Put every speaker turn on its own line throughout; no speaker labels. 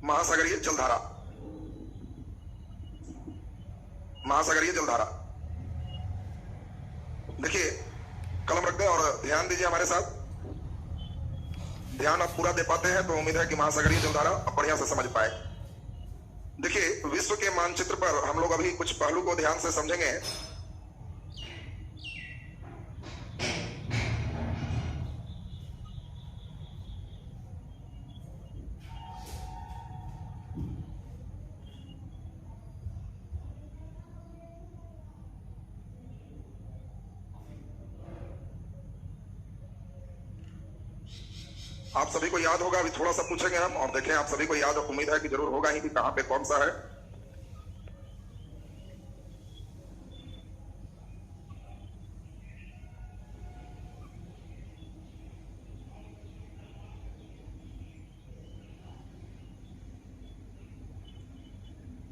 महासागरीय जलधारा, महासागरीय जलधारा। देखिए कलम रख दें और ध्यान दीजिए हमारे साथ। ध्यान आप पूरा दे पाते हैं तो उम्मीद है कि महासागरीय जलधारा आप बढ़िया से समझ पाए। देखिए विश्व के मानचित्र पर हम लोग अभी कुछ पहलू को ध्यान से समझेंगे। आप सभी को याद होगा, अभी थोड़ा सा पूछेंगे हम और देखें आप सभी को याद, उम्मीद है कि जरूर होगा ही कि कहां पे कौन सा है।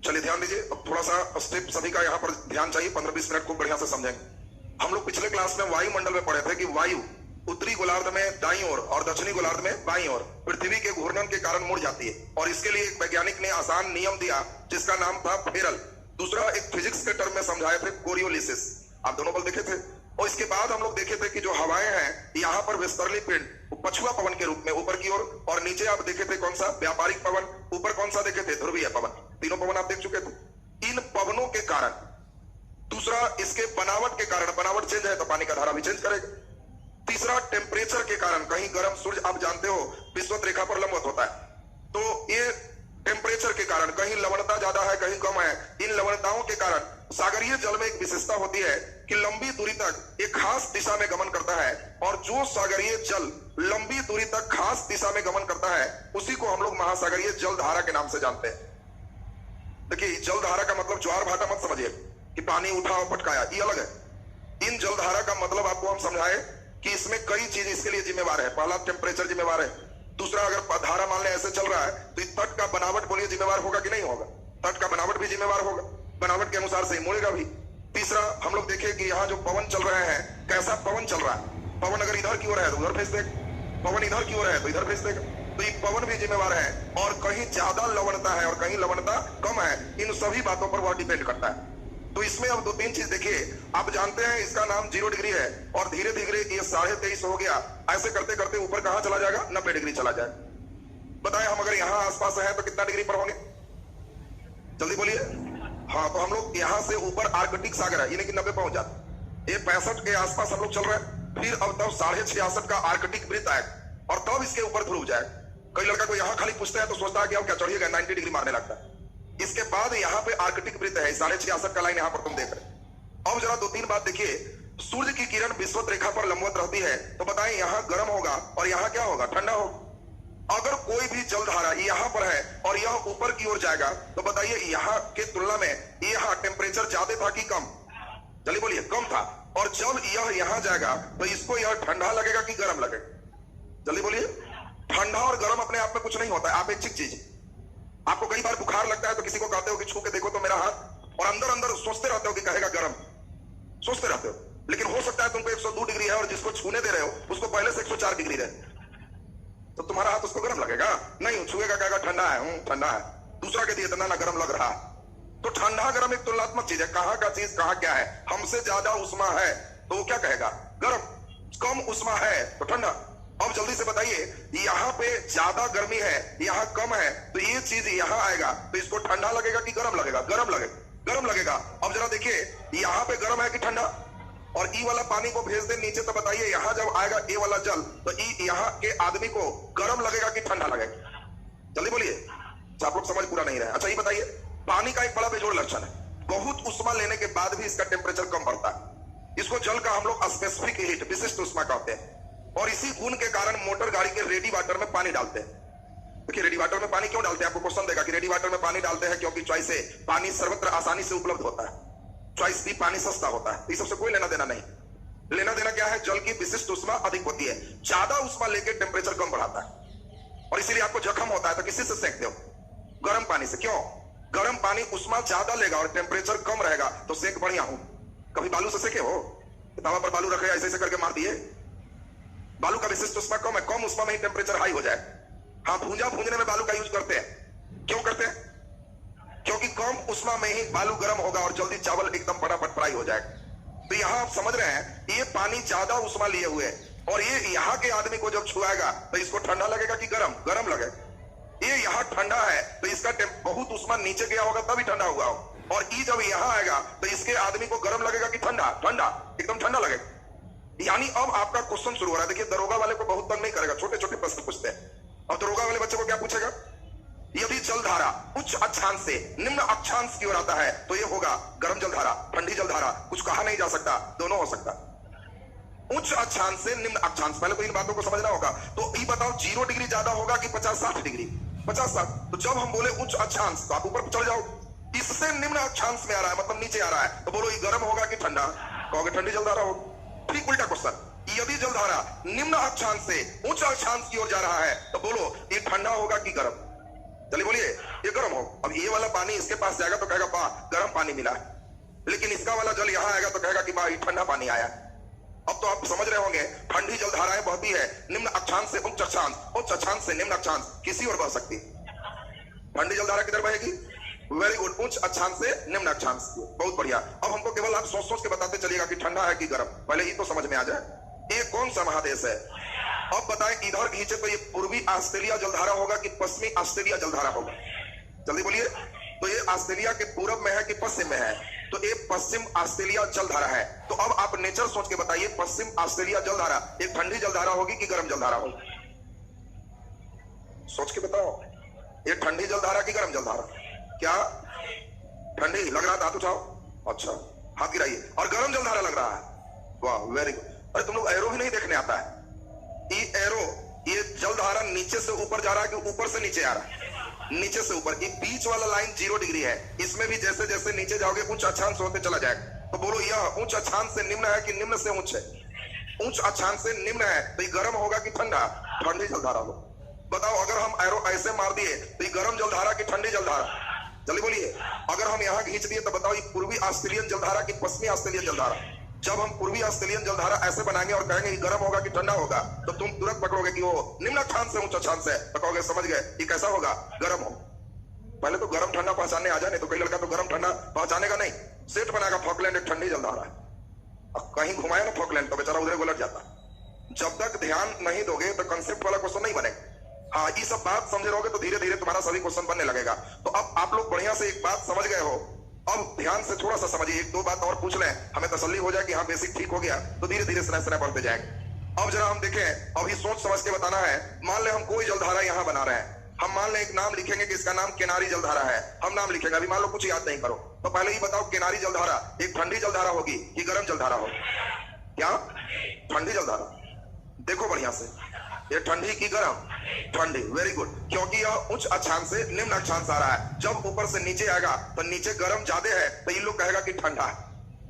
चलिए ध्यान दीजिए, अब थोड़ा सा स्टेप सभी का यहां पर ध्यान चाहिए। 15-20 मिनट को बढ़िया से समझेंगे। हम लोग पिछले क्लास में वायुमंडल में पढ़े थे कि वायु उत्तरी गोलार्ध में दाईं ओर और दक्षिणी गोलार्ध में बाईं ओर पृथ्वी के घूर्णन के कारण मुड़ जाती है, और इसके लिए एक वैज्ञानिक ने आसान नियम दिया जिसका नाम था फेरल। दूसरा एक फिजिक्स के टर्म में समझाए थे कोरियोलिसिस। आप दोनों बल देखे थे। और इसके बाद हम लोग देखे थे कि जो हवाएं हैं यहाँ पर वेस्टर्ली पिंड पछुआ पवन के रूप में ऊपर की ओर, और नीचे आप देखे थे कौन सा, व्यापारिक पवन। ऊपर कौन सा देखे थे, ध्रुवीय पवन। तीनों पवन आप देख चुके थे। इन पवनों के कारण, दूसरा इसके बनावट के कारण, बनावट चेंज है तो पानी का धारा भी चेंज करेगा। तीसरा टेम्परेचर के कारण, कहीं गर्म सूर्य आप जानते हो विषुवत रेखा पर लंबवत होता है, तो ये टेम्परेचर के कारण कहीं लवणता ज्यादा है कहीं कम है। इन लवणताओं के कारण सागरीय जल में एक विशेषता होती है कि लंबी दूरी तक एक खास दिशा में गमन करता है, और जो सागरीय जल लंबी दूरी तक खास दिशा में गमन करता है उसी को हम लोग महासागरीय जलधारा के नाम से जानते हैं। देखिए जलधारा का मतलब ज्वार भाटा मत समझिए कि पानी उठा और पटकाया, ये अलग है। इन जलधारा का मतलब आपको हम समझाए कि इसमें कई चीज इसके लिए जिम्मेवार है। पहला टेम्परेचर जिम्मेवार है। दूसरा अगर धारा मान ले ऐसे चल रहा है तो इस तट का बनावट बोलिए जिम्मेवार होगा कि नहीं होगा, तट का बनावट भी जिम्मेवार होगा, बनावट के अनुसार से ही मुड़ेगा भी। तीसरा हम लोग देखें कि यहाँ जो पवन चल रहे हैं कैसा पवन चल रहा है। पवन अगर इधर की ओर है तो उधर भेज देगा, पवन इधर की ओर है तो इधर भेज देगा, तो ये पवन भी जिम्मेवार है। और कहीं ज्यादा लवणता है और कहीं लवणता कम है, इन सभी बातों पर वह डिपेंड करता है। तो इसमें अब 2-3 चीज देखिए। आप जानते हैं इसका नाम 0 डिग्री है, और धीरे धीरे ये 23.5 हो गया। ऐसे करते करते ऊपर कहां चला जाएगा, 90 डिग्री चला जाएगा। बताएं हम अगर यहाँ आसपास है तो कितना डिग्री पर होंगे, जल्दी बोलिए। हाँ, तो हम लोग यहाँ से ऊपर आर्कटिक सागर है, यानी कि 90 पहुंच जाते। ये 65 के आसपास हम लोग चल रहे हैं। फिर अब तब 66.5 का आर्कटिक वृत्त आएगा, और तब इसके ऊपर ध्रुव जाएगा। कई लड़का को यहाँ खाली पूछते हैं तो सोचता है कि अब क्या चढ़िएगा, 90 डिग्री मारने लगता है। इसके बाद यहाँ पे आर्कटिक वृत्त है, 66.5 का लाइन यहाँ पर तुम देख रहे। अब जरा 2-3 बात देखिए। सूर्य की किरण विषुवत रेखा पर लंबवत रहती है, तो बताएं यहाँ गर्म होगा और यहाँ क्या होगा, ठंडा होगा। अगर कोई भी जलधारा यहाँ पर है और यह ऊपर की ओर जाएगा तो बताइए यहाँ के तुलना में यहाँ टेम्परेचर ज्यादा था कि कम, जल्दी बोलिए, कम था। और जब यह यहाँ जाएगा तो इसको यह ठंडा लगेगा कि गर्म लगेगा, जल्दी बोलिए। ठंडा और गर्म अपने आप में कुछ नहीं होता है, आप एक चीज। आपको कई बार बुखार लगता है तो किसी को कहते हो कि छू के देखो तो मेरा हाथ, और अंदर अंदर सोचते रहते हो कि कहेगा गर्म, सोचते रहते हो। लेकिन हो सकता है तुमको 102 डिग्री है और जिसको छूने दे रहे हो उसको पहले से 104 डिग्री है, तो तुम्हारा हाथ उसको गर्म लगेगा नहीं, छुएगा कहेगा ठंडा है, ठंडा है। दूसरा कह दिया इतना ना गर्म लग रहा। तो ठंडा गर्म एक तुलनात्मक चीज है, कहाँ का चीज कहाँ क्या है। हमसे ज्यादा उष्मा है तो वो क्या कहेगा, गर्म। कम उष्मा है तो ठंडा। अब जल्दी से बताइए, यहाँ पे ज्यादा गर्मी है यहाँ कम है, तो ये चीज यहाँ आएगा तो इसको ठंडा लगेगा कि गर्म लगेगा, गर्म लगेगा, गर्म लगेगा। अब जरा देखिए यहाँ पे गर्म है कि ठंडा, और ई वाला पानी को भेज दे नीचे तो बताइए यहाँ जब आएगा ए वाला जल तो ई यहाँ के आदमी को गर्म लगेगा कि ठंडा लगेगा, जल्दी बोलिए। आप लोग समझ पूरा नहीं रहे। अच्छा ये बताइए, पानी का एक बड़ा बेजोड़ लक्षण है, बहुत उष्मा लेने के बाद भी इसका टेम्परेचर कम बढ़ता है। इसको जल का हम लोग स्पेसिफिक हीट, विशिष्ट उष्मा कहते हैं। और इसी गुण के कारण मोटर गाड़ी के रेडी वाटर में पानी डालते हैं। देखिए रेडी वाटर में पानी क्यों डालते हैं, आपको क्वेश्चन देगा कि रेडी वाटर में पानी डालते हैं क्योंकि चॉइस है, पानी सर्वत्र आसानी से उपलब्ध होता है, चॉइस भी पानी सस्ता होता है। इस सबसे कोई लेना देना नहीं। लेना देना क्या है, जल की विशिष्ट उष्मा अधिक होती है, ज्यादा उष्मा लेके टेम्परेचर कम बढ़ाता है। और इसीलिए आपको जख्म होता है तो किसी से सेक दो, गर्म पानी से। क्यों, गर्म पानी उष्मा ज्यादा लेगा और टेम्परेचर कम रहेगा, तो सेक बढ़िया हूं। कभी बालू से सेके हो, तवा पर बालू रखे ऐसे ऐसे करके मार दिए, बालू का विशिष्ट उष्मा कम है, कम उष्मा में ही टेम्परेचर हाई हो जाए। हाँ, भूंजा भूंजने में बालू का यूज करते हैं, उष्मा में ही बालू गर्म होगा और जल्दी चावल एकदम फटाफट फ्राई हो जाएगा। तो यहाँ आप समझ रहे हैं, ये पानी ज्यादा उष्मा लिए हुए है और ये यहाँ के आदमी को जब छुआएगा तो इसको ठंडा लगेगा कि गर्म? गर्म लगेगा। ये यहाँ ठंडा है तो इसका बहुत उष्मा नीचे गया होगा तभी ठंडा हुआ हो, और ये जब यहाँ आएगा तो इसके आदमी को गर्म लगेगा कि ठंडा? ठंडा, एकदम ठंडा लगेगा। यानी अब आपका क्वेश्चन शुरू हो रहा है। देखिए, दरोगा वाले को बहुत तंग नहीं करेगा, छोटे छोटे प्रश्न पूछते हैं। और दरोगा वाले बच्चे को क्या पूछेगा? यदि जलधारा उच्च अक्षांश से निम्न अक्षांश की ओर आता है तो ये होगा गर्म जलधारा, ठंडी जलधारा। कुछ कहा नहीं जा सकता, दोनों हो सकता। उच्च अक्षांश से निम्न अक्षांश, पहले तो इन बातों को समझना होगा। तो ये बताओ 0 डिग्री ज्यादा होगा कि 50-60 डिग्री? 50-60। तो जब हम बोले उच्च अक्षांश तो आप ऊपर चढ़ जाओ। इससे निम्न अक्षांश में आ रहा है, मतलब नीचे आ रहा है, तो बोलो ये गर्म होगा कि ठंडा? कहोगे ठंडी जलधारा होगी। ठीक उल्टा क्वेश्चन, यदि जलधारा निम्न अक्षांश से उच्च अक्षांश की ओर जा रहा है तो बोलो ये ठंडा होगा कि गर्म? चलिए बोलिए, ये गर्म हो। अब ये वाला पानी इसके पास जाएगा तो कहेगा वाह गर्म पानी मिला, लेकिन इसका वाला जल यहाँ आएगा तो कहेगा कि वाह ये ठंडा पानी आया। अब तो आप समझ रहे होंगे, ठंडी जलधाराएं बहती है निम्न अक्षांश से उच्च अक्षांश, उच्च अक्षांश से निम्न अक्षांश, किसी और बह सकती। ठंडी जलधारा किधर बहेगी? वेरी गुड, उच्च अक्षांश से निम्न अक्षांश। बहुत बढ़िया। अब हमको केवल आप सोच सोच के बताते चलिएगा कि ठंडा है कि गर्म, पहले ही तो समझ में आ जाए। ये कौन सा महादेश है? अब बताएं, इधर खींचे तो ये पूर्वी ऑस्ट्रेलिया जलधारा होगा कि पश्चिमी ऑस्ट्रेलिया जलधारा होगा? जल्दी बोलिए। तो ये ऑस्ट्रेलिया के पूरब में है कि पश्चिम में है? तो ये पश्चिम ऑस्ट्रेलिया जलधारा है। तो अब आप नेचर सोच के बताइए, पश्चिम ऑस्ट्रेलिया जलधारा एक ठंडी जलधारा होगी कि गर्म जलधारा होगी? सोच के बताओ, ये ठंडी जलधारा की गर्म जलधारा? क्या ठंडी लग रहा था? हाथ उठाओ। अच्छा, हाथ गिराइए। और गर्म जलधारा लग रहा है? वाह, वेरी गुड। अरे तुम लोग एरो भी नहीं देखने आता है? ये एरो, ये जलधारा नीचे से ऊपर जा रहा है कि ऊपर से नीचे आ रहा है? नीचे से ऊपर। ये बीच वाला लाइन 0 डिग्री है, इसमें भी जैसे जैसे नीचे जाओगे उच्च अक्षांश होते चला जाएगा। तो बोलो यह उच्च अक्षांश से निम्न है कि निम्न से उच्च है? उच्च अक्षांश से निम्न है तो ये गर्म होगा कि ठंडा? ठंडी जलधारा हो। बताओ, अगर हम एरो ऐसे मार दिए तो ये गर्म जलधारा की ठंडी जलधारा? जल्दी बोलिए। अगर हम यहाँ खींच दिए तो बताओ ये पूर्वी ऑस्ट्रेलियन जलधारा की पश्चिमी ऑस्ट्रेलियन जलधारा? जब हम पूर्वी ऑस्ट्रेलियन जलधारा ऐसे बनाएंगे और कहेंगे गर्म होगा कि ठंडा होगा, तो तुम तुरंत पकड़ोगे कि वो निम्न अक्षांश से उच्च अक्षांश है, तो कहोगे समझ गए ये कैसा होगा? गर्म हो। पहले तो गर्म ठंडा पहचानने आ जाए, नहीं तो कई लड़का तो गर्म ठंडा पहचानेगा नहीं। सेट बनाएगा फॉकलैंड एक ठंडी जलधारा है, अब कहीं घुमाया ना फॉकलैंड तो बेचारा उधर उलट जाता। जब तक ध्यान नहीं दोगे तो कंसेप्ट वाला क्वेश्चन नहीं बनेगा। हाँ, ये सब बात समझे रहोगे तो धीरे धीरे तुम्हारा सभी क्वेश्चन बनने लगेगा। तो अब आप लोग बढ़िया से एक बात समझ गए हो, अब ध्यान से थोड़ा सा समझिए, 1-2 बात और पूछ लें, हमें तसल्ली हो जाए कि हाँ बेसिक ठीक हो गया, तो धीरे धीरे सना सना बढ़ते जाएंगे। अब जरा हम देखें, अभी सोच समझ के बताना है। मान ले हम कोई जलधारा यहाँ बना रहे हैं, हम मान ले एक नाम लिखेंगे कि इसका नाम किनारी जलधारा है, हम नाम लिखेंगे। अभी मान लो कुछ याद नहीं करो, तो पहले ही बताओ किनारी जलधारा एक ठंडी जलधारा होगी कि गर्म जलधारा होगी? क्या? ठंडी जलधारा। देखो बढ़िया से, ये ठंडी की गर्म? ठंडी, वेरी गुड, क्योंकि यह उच्च अक्षांश से निम्न अक्षांश आ रहा है। जब ऊपर से नीचे आएगा तो नीचे गर्म ज्यादा है तो ये लोग कहेगा कि ठंडा है।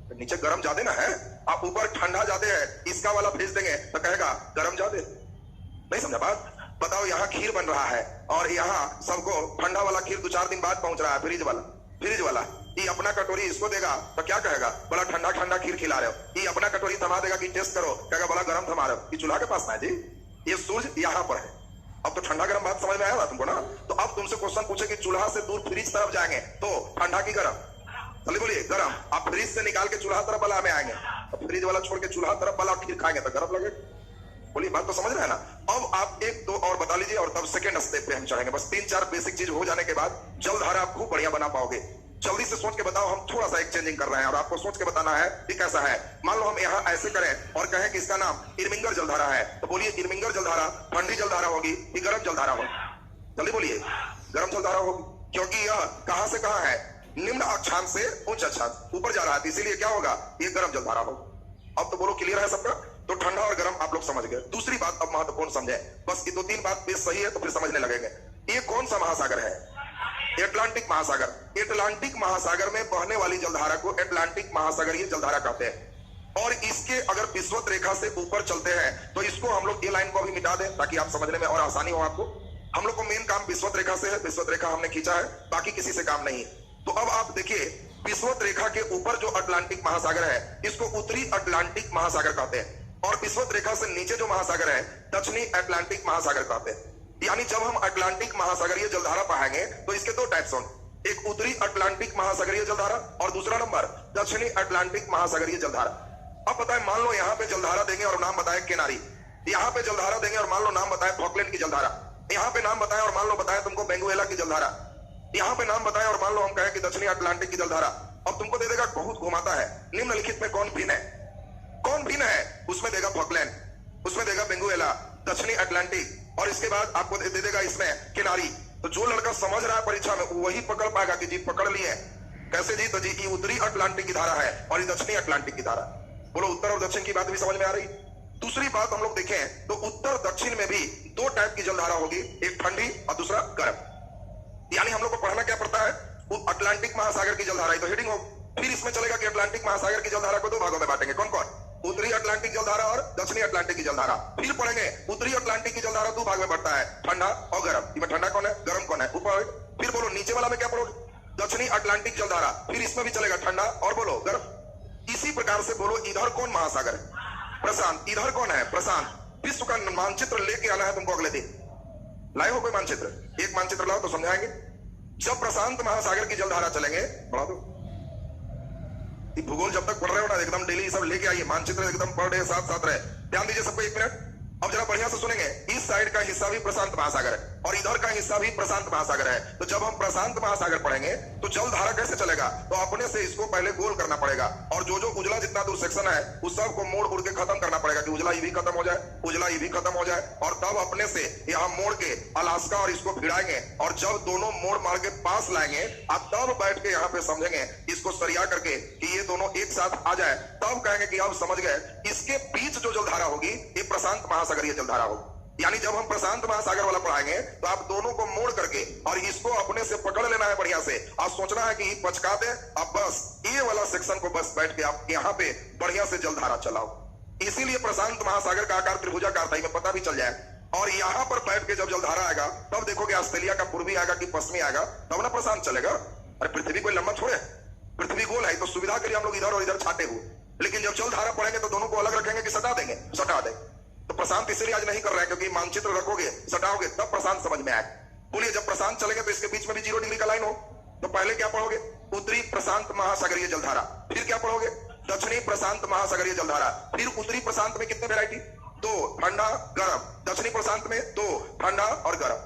तो नीचे गर्म ज्यादा ना है, आप ऊपर ठंडा ज्यादा है, इसका वाला भेज देंगे तो कहेगा गर्म ज्यादा। नहीं समझा बात? बताओ, यहाँ खीर बन रहा है और यहाँ सबको ठंडा वाला खीर 2-4 दिन बाद पहुंच रहा है, फ्रिज वाला ये अपना कटोरी इसको देगा तो क्या कहेगा? बड़ा ठंडा ठंडा खीर खिला रहे हो। ये अपना कटोरी थमा देगा कि टेस्ट करो, कहेगा बड़ा गर्म थमा रहे हो। ये चूल्हा के पास ना है जी, ये सूरज यहाँ पर है। अब तो ठंडा गर्म बात समझ में आया तुमको ना? तो अब तुमसे क्वेश्चन पूछे कि चूल्हा से दूर फ्रिज तरफ जाएंगे तो ठंडा की गर्म? चलिए बोलिए गर्म। आप फ्रिज से निकाल के चूल्हा तरफ वाला में आएंगे, तो फ्रिज वाला छोड़ के चूल्हा तरफ वाला खीर खाएंगे तो गर्म लगेगा। बोलिए, बात तो समझ रहे हैं ना? अब आप 1-2 और बता लीजिए और तब सेकंड स्टेप पे हम चढ़ेंगे। बस 3-4 बेसिक चीज हो जाने के बाद जलधारा आप खूब बढ़िया बना पाओगे। जल्दी से सोच के बताओ, हम थोड़ा सा एक चेंजिंग कर रहे हैं और आपको सोच के बताना है कि कैसा है। मान लो हम यहाँ ऐसे करें और कहें कि इसका नाम इरमिंगर जलधारा है, तो बोलिए इरमिंगर जलधारा ठंडी जलधारा होगी कि गर्म जलधारा होगी? जल्दी बोलिए, गर्म जलधारा होगी, क्योंकि यह कहां से कहां है? निम्न अक्षांश से उच्च अक्षांश ऊपर जा रहा है, इसीलिए क्या होगा? ये गर्म जलधारा होगी। अब तो बोलो क्लियर है सबका? तो ठंडा और गर्म आप लोग समझ गए। दूसरी बात अब महत्वपूर्ण समझे, बस ये 2-3 बात बेस सही है तो फिर समझने लगेंगे। ये कौन सा महासागर है? एटलांटिक महासागर। एटलांटिक महासागर में बहने वाली जलधारा को एटलांटिक महासागरीय जलधारा कहते हैं। और इसके अगर विषुवत रेखा से ऊपर चलते हैं तो इसको हम लोग ये लाइन को भी मिटा दें ताकि आप समझने में और आसानी हो आपको। हम लोग को मेन काम विषुवत रेखा से है, विषुवत रेखा हमने खींचा है, बाकी किसी से काम नहीं। तो अब आप देखिए, विषुवत रेखा के ऊपर जो अटलांटिक महासागर है इसको उत्तरी अटलांटिक महासागर कहते हैं, और विषुवत रेखा से नीचे जो महासागर है दक्षिणी अटलांटिक महासागर कहते हैं। यानी जब हम अटलांटिक महासागरीय जलधारा पाएंगे तो इसके 2 टाइप्स होंगे, एक उत्तरी अटलांटिक महासागरीय जलधारा और दूसरा नंबर दक्षिणी अटलांटिक महासागरीय जलधारा। अब बताएं, मान लो यहां पे जलधारा देंगे और नाम बताएं केनारी, यहां पे जलधारा देंगे और मान लो नाम बताएं फॉकलैंड की जलधारा, यहां पे नाम बताएं और मान लो बताएं तुमको बेंगुएला की जलधारा, यहां पे नाम बताएं और मान लो हम कहें कि दक्षिणी अटलांटिक की जलधारा। अब तुमको दे देगा बहुत घुमाता है, निम्नलिखित में कौन भिन्न है, कौन भिन्न है? उसमें देगा फॉकलैंड, उसमें देगा बेंगुएला, दक्षिणी अटलांटिक, और इसके बाद आपको दे देगा इसमें किनारी। तो जो लड़का समझ रहा है परीक्षा में वही पकड़ पाएगा कि जी पकड़ लिए। कैसे जी? तो जी ये उत्तरी अटलांटिक की धारा है और ये दक्षिणी अटलांटिक की धारा। बोलो उत्तर और दक्षिण की बात भी समझ में आ रही? दूसरी बात हम लोग देखें तो उत्तर दक्षिण में भी दो टाइप की जलधारा होगी, एक ठंडी और दूसरा गर्म। यानी हम लोग को पढ़ना क्या पड़ता है? अटलांटिक महासागर की जलधारा, तो हेडिंग हो। फिर इसमें चलेगा कि अटलांटिक महासागर की जलधारा को दो भागों में बांटेंगे, कौन कौन? उत्तरी अटलांटिक जलधारा और दक्षिणी अटलांटिक की जलधारा। फिर पढ़ेंगे उत्तरी अटलांटिक की जलधारा दो भाग में बढ़ता है, ठंडा और गर्म। इसमें ठंडा कौन है, गर्म कौन है, ऊपर। फिर बोलो नीचे वाला में क्या पढ़ोगे? दक्षिणी अटलांटिक जलधारा, फिर इसमें भी चलेगा ठंडा और बोलो गर्म। इसी प्रकार से बोलो इधर कौन महासागर है? प्रशांत। इधर कौन है? प्रशांत। विश्व का मानचित्र लेके आना है तुमको अगले दिन। लाए हो कोई मानचित्र? एक मानचित्र लाओ तो समझाएंगे। जब प्रशांत महासागर की जलधारा चलेंगे, बढ़ा दो, भूगोल जब तक पढ़ रहे हो ना एकदम डेली सब लेके आइए, मानचित्र एकदम पर डे साथ साथ रहे। ध्यान दीजिए सबको, एक मिनट। अब जरा बढ़िया से सुनेंगे, इस साइड का हिस्सा भी प्रशांत महासागर है और इधर का हिस्सा भी प्रशांत महासागर है। तो जब हम प्रशांत महासागर पढ़ेंगे तो जलधारा कैसे चलेगा? तो अपने से इसको पहले गोल करना पड़ेगा और जो जो उजला जितना दूर सेक्शन है उस सब को मोड़ उड़ के खत्म करना पड़ेगा कि उजला ये भी खत्म हो जाए, उजला ये भी खत्म हो जाए, और तब अपने से यहाँ मोड़ के अलास्का और इसको भिड़ाएंगे और जब दोनों मोड़ मार के पास लाएंगे और तब बैठ के यहाँ पे समझेंगे इसको सरिया करके कि ये दोनों एक साथ आ जाए, तब कहेंगे कि अब समझ गए। इसके बीच जो जलधारा होगी ये प्रशांत महासागरीय जलधारा होगी। यानी जब हम प्रशांत महासागर वाला पढ़ाएंगे तो आप दोनों को मोड़ करके और इसको अपने से पकड़ लेना है बढ़िया से, और सोचना है कि पचका दे। अब बस ये वाला सेक्शन को बस बैठ के आप यहाँ पे बढ़िया से जलधारा चलाओ। इसीलिए प्रशांत महासागर का आकार त्रिभुजाकार था, में पता भी चल जाए। और यहाँ पर बैठ के जब जलधारा आएगा तब देखोगे ऑस्ट्रेलिया का पूर्वी आएगा कि पश्चिमी आएगा, तब ना प्रशांत चलेगा। अरे पृथ्वी कोई लंबा छोड़े, पृथ्वी गोल है तो सुविधा के लिए हम लोग इधर और इधर छाटे हुए, लेकिन जब जलधारा पढ़ेंगे तो दोनों को अलग रखेंगे कि सटा देंगे, सटा देंगे। तो प्रशांत इसलिए आज नहीं कर रहे हैं क्योंकि मानचित्र रखोगे सटाओगे तब प्रशांत समझ में आएगा। बोलिए जब प्रशांत चलेंगे तो इसके बीच में भी 0 डिग्री का लाइन हो, तो पहले क्या पढ़ोगे? उत्तरी प्रशांत महासागरीय जलधारा। फिर क्या पढ़ोगे? दक्षिणी प्रशांत महासागरीय जलधारा। फिर उत्तरी प्रशांत में कितने वैरायटी? 2, ठंडा गर्म। दक्षिणी प्रशांत में 2, ठंडा और गर्म।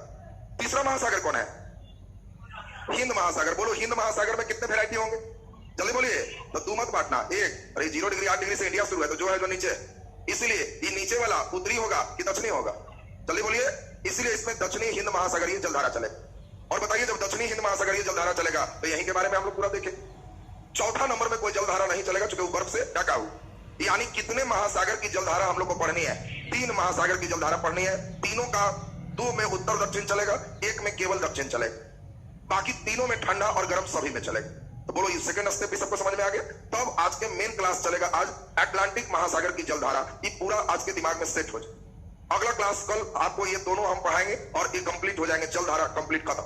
तीसरा महासागर कौन है? हिंद महासागर। बोलो हिंद महासागर में कितने वैरायटी होंगे? जल्दी बोलिए। तो तू मत बांटना एक, अरे 0 डिग्री 8 डिग्री से इंडिया शुरू है तो जो है जो नीचे, इसलिए ये नीचे वाला उत्तरी होगा कि दक्षिणी होगा? जल्दी बोलिए। इसलिए इसमें दक्षिणी हिंद महासागरीय जलधारा चलेगा। और बताइए जब दक्षिणी हिंद महासागरीय जलधारा चलेगा तो यहीं के बारे में हम लोग पूरा देखें। चौथा नंबर में कोई जलधारा नहीं चलेगा क्योंकि वो बर्फ से ढका हुआ। यानी कितने महासागर की जलधारा हम लोग को पढ़नी है? 3 महासागर की जलधारा पढ़नी है। तीनों का 2 में उत्तर दक्षिण चलेगा, 1 में केवल दक्षिण चलेगा, बाकी तीनों में ठंडा और गर्म सभी में चलेगा। तो बोलो ये सेकंड स्टेप भी सबको समझ में आ गया। तब आज के मेन क्लास चलेगा आज अटलांटिक महासागर की जलधारा। ये पूरा आज के दिमाग में सेट हो जाए। अगला क्लास कल आपको ये दोनों हम पढ़ाएंगे और ये कंप्लीट हो जाएंगे, जलधारा कंप्लीट खत्म।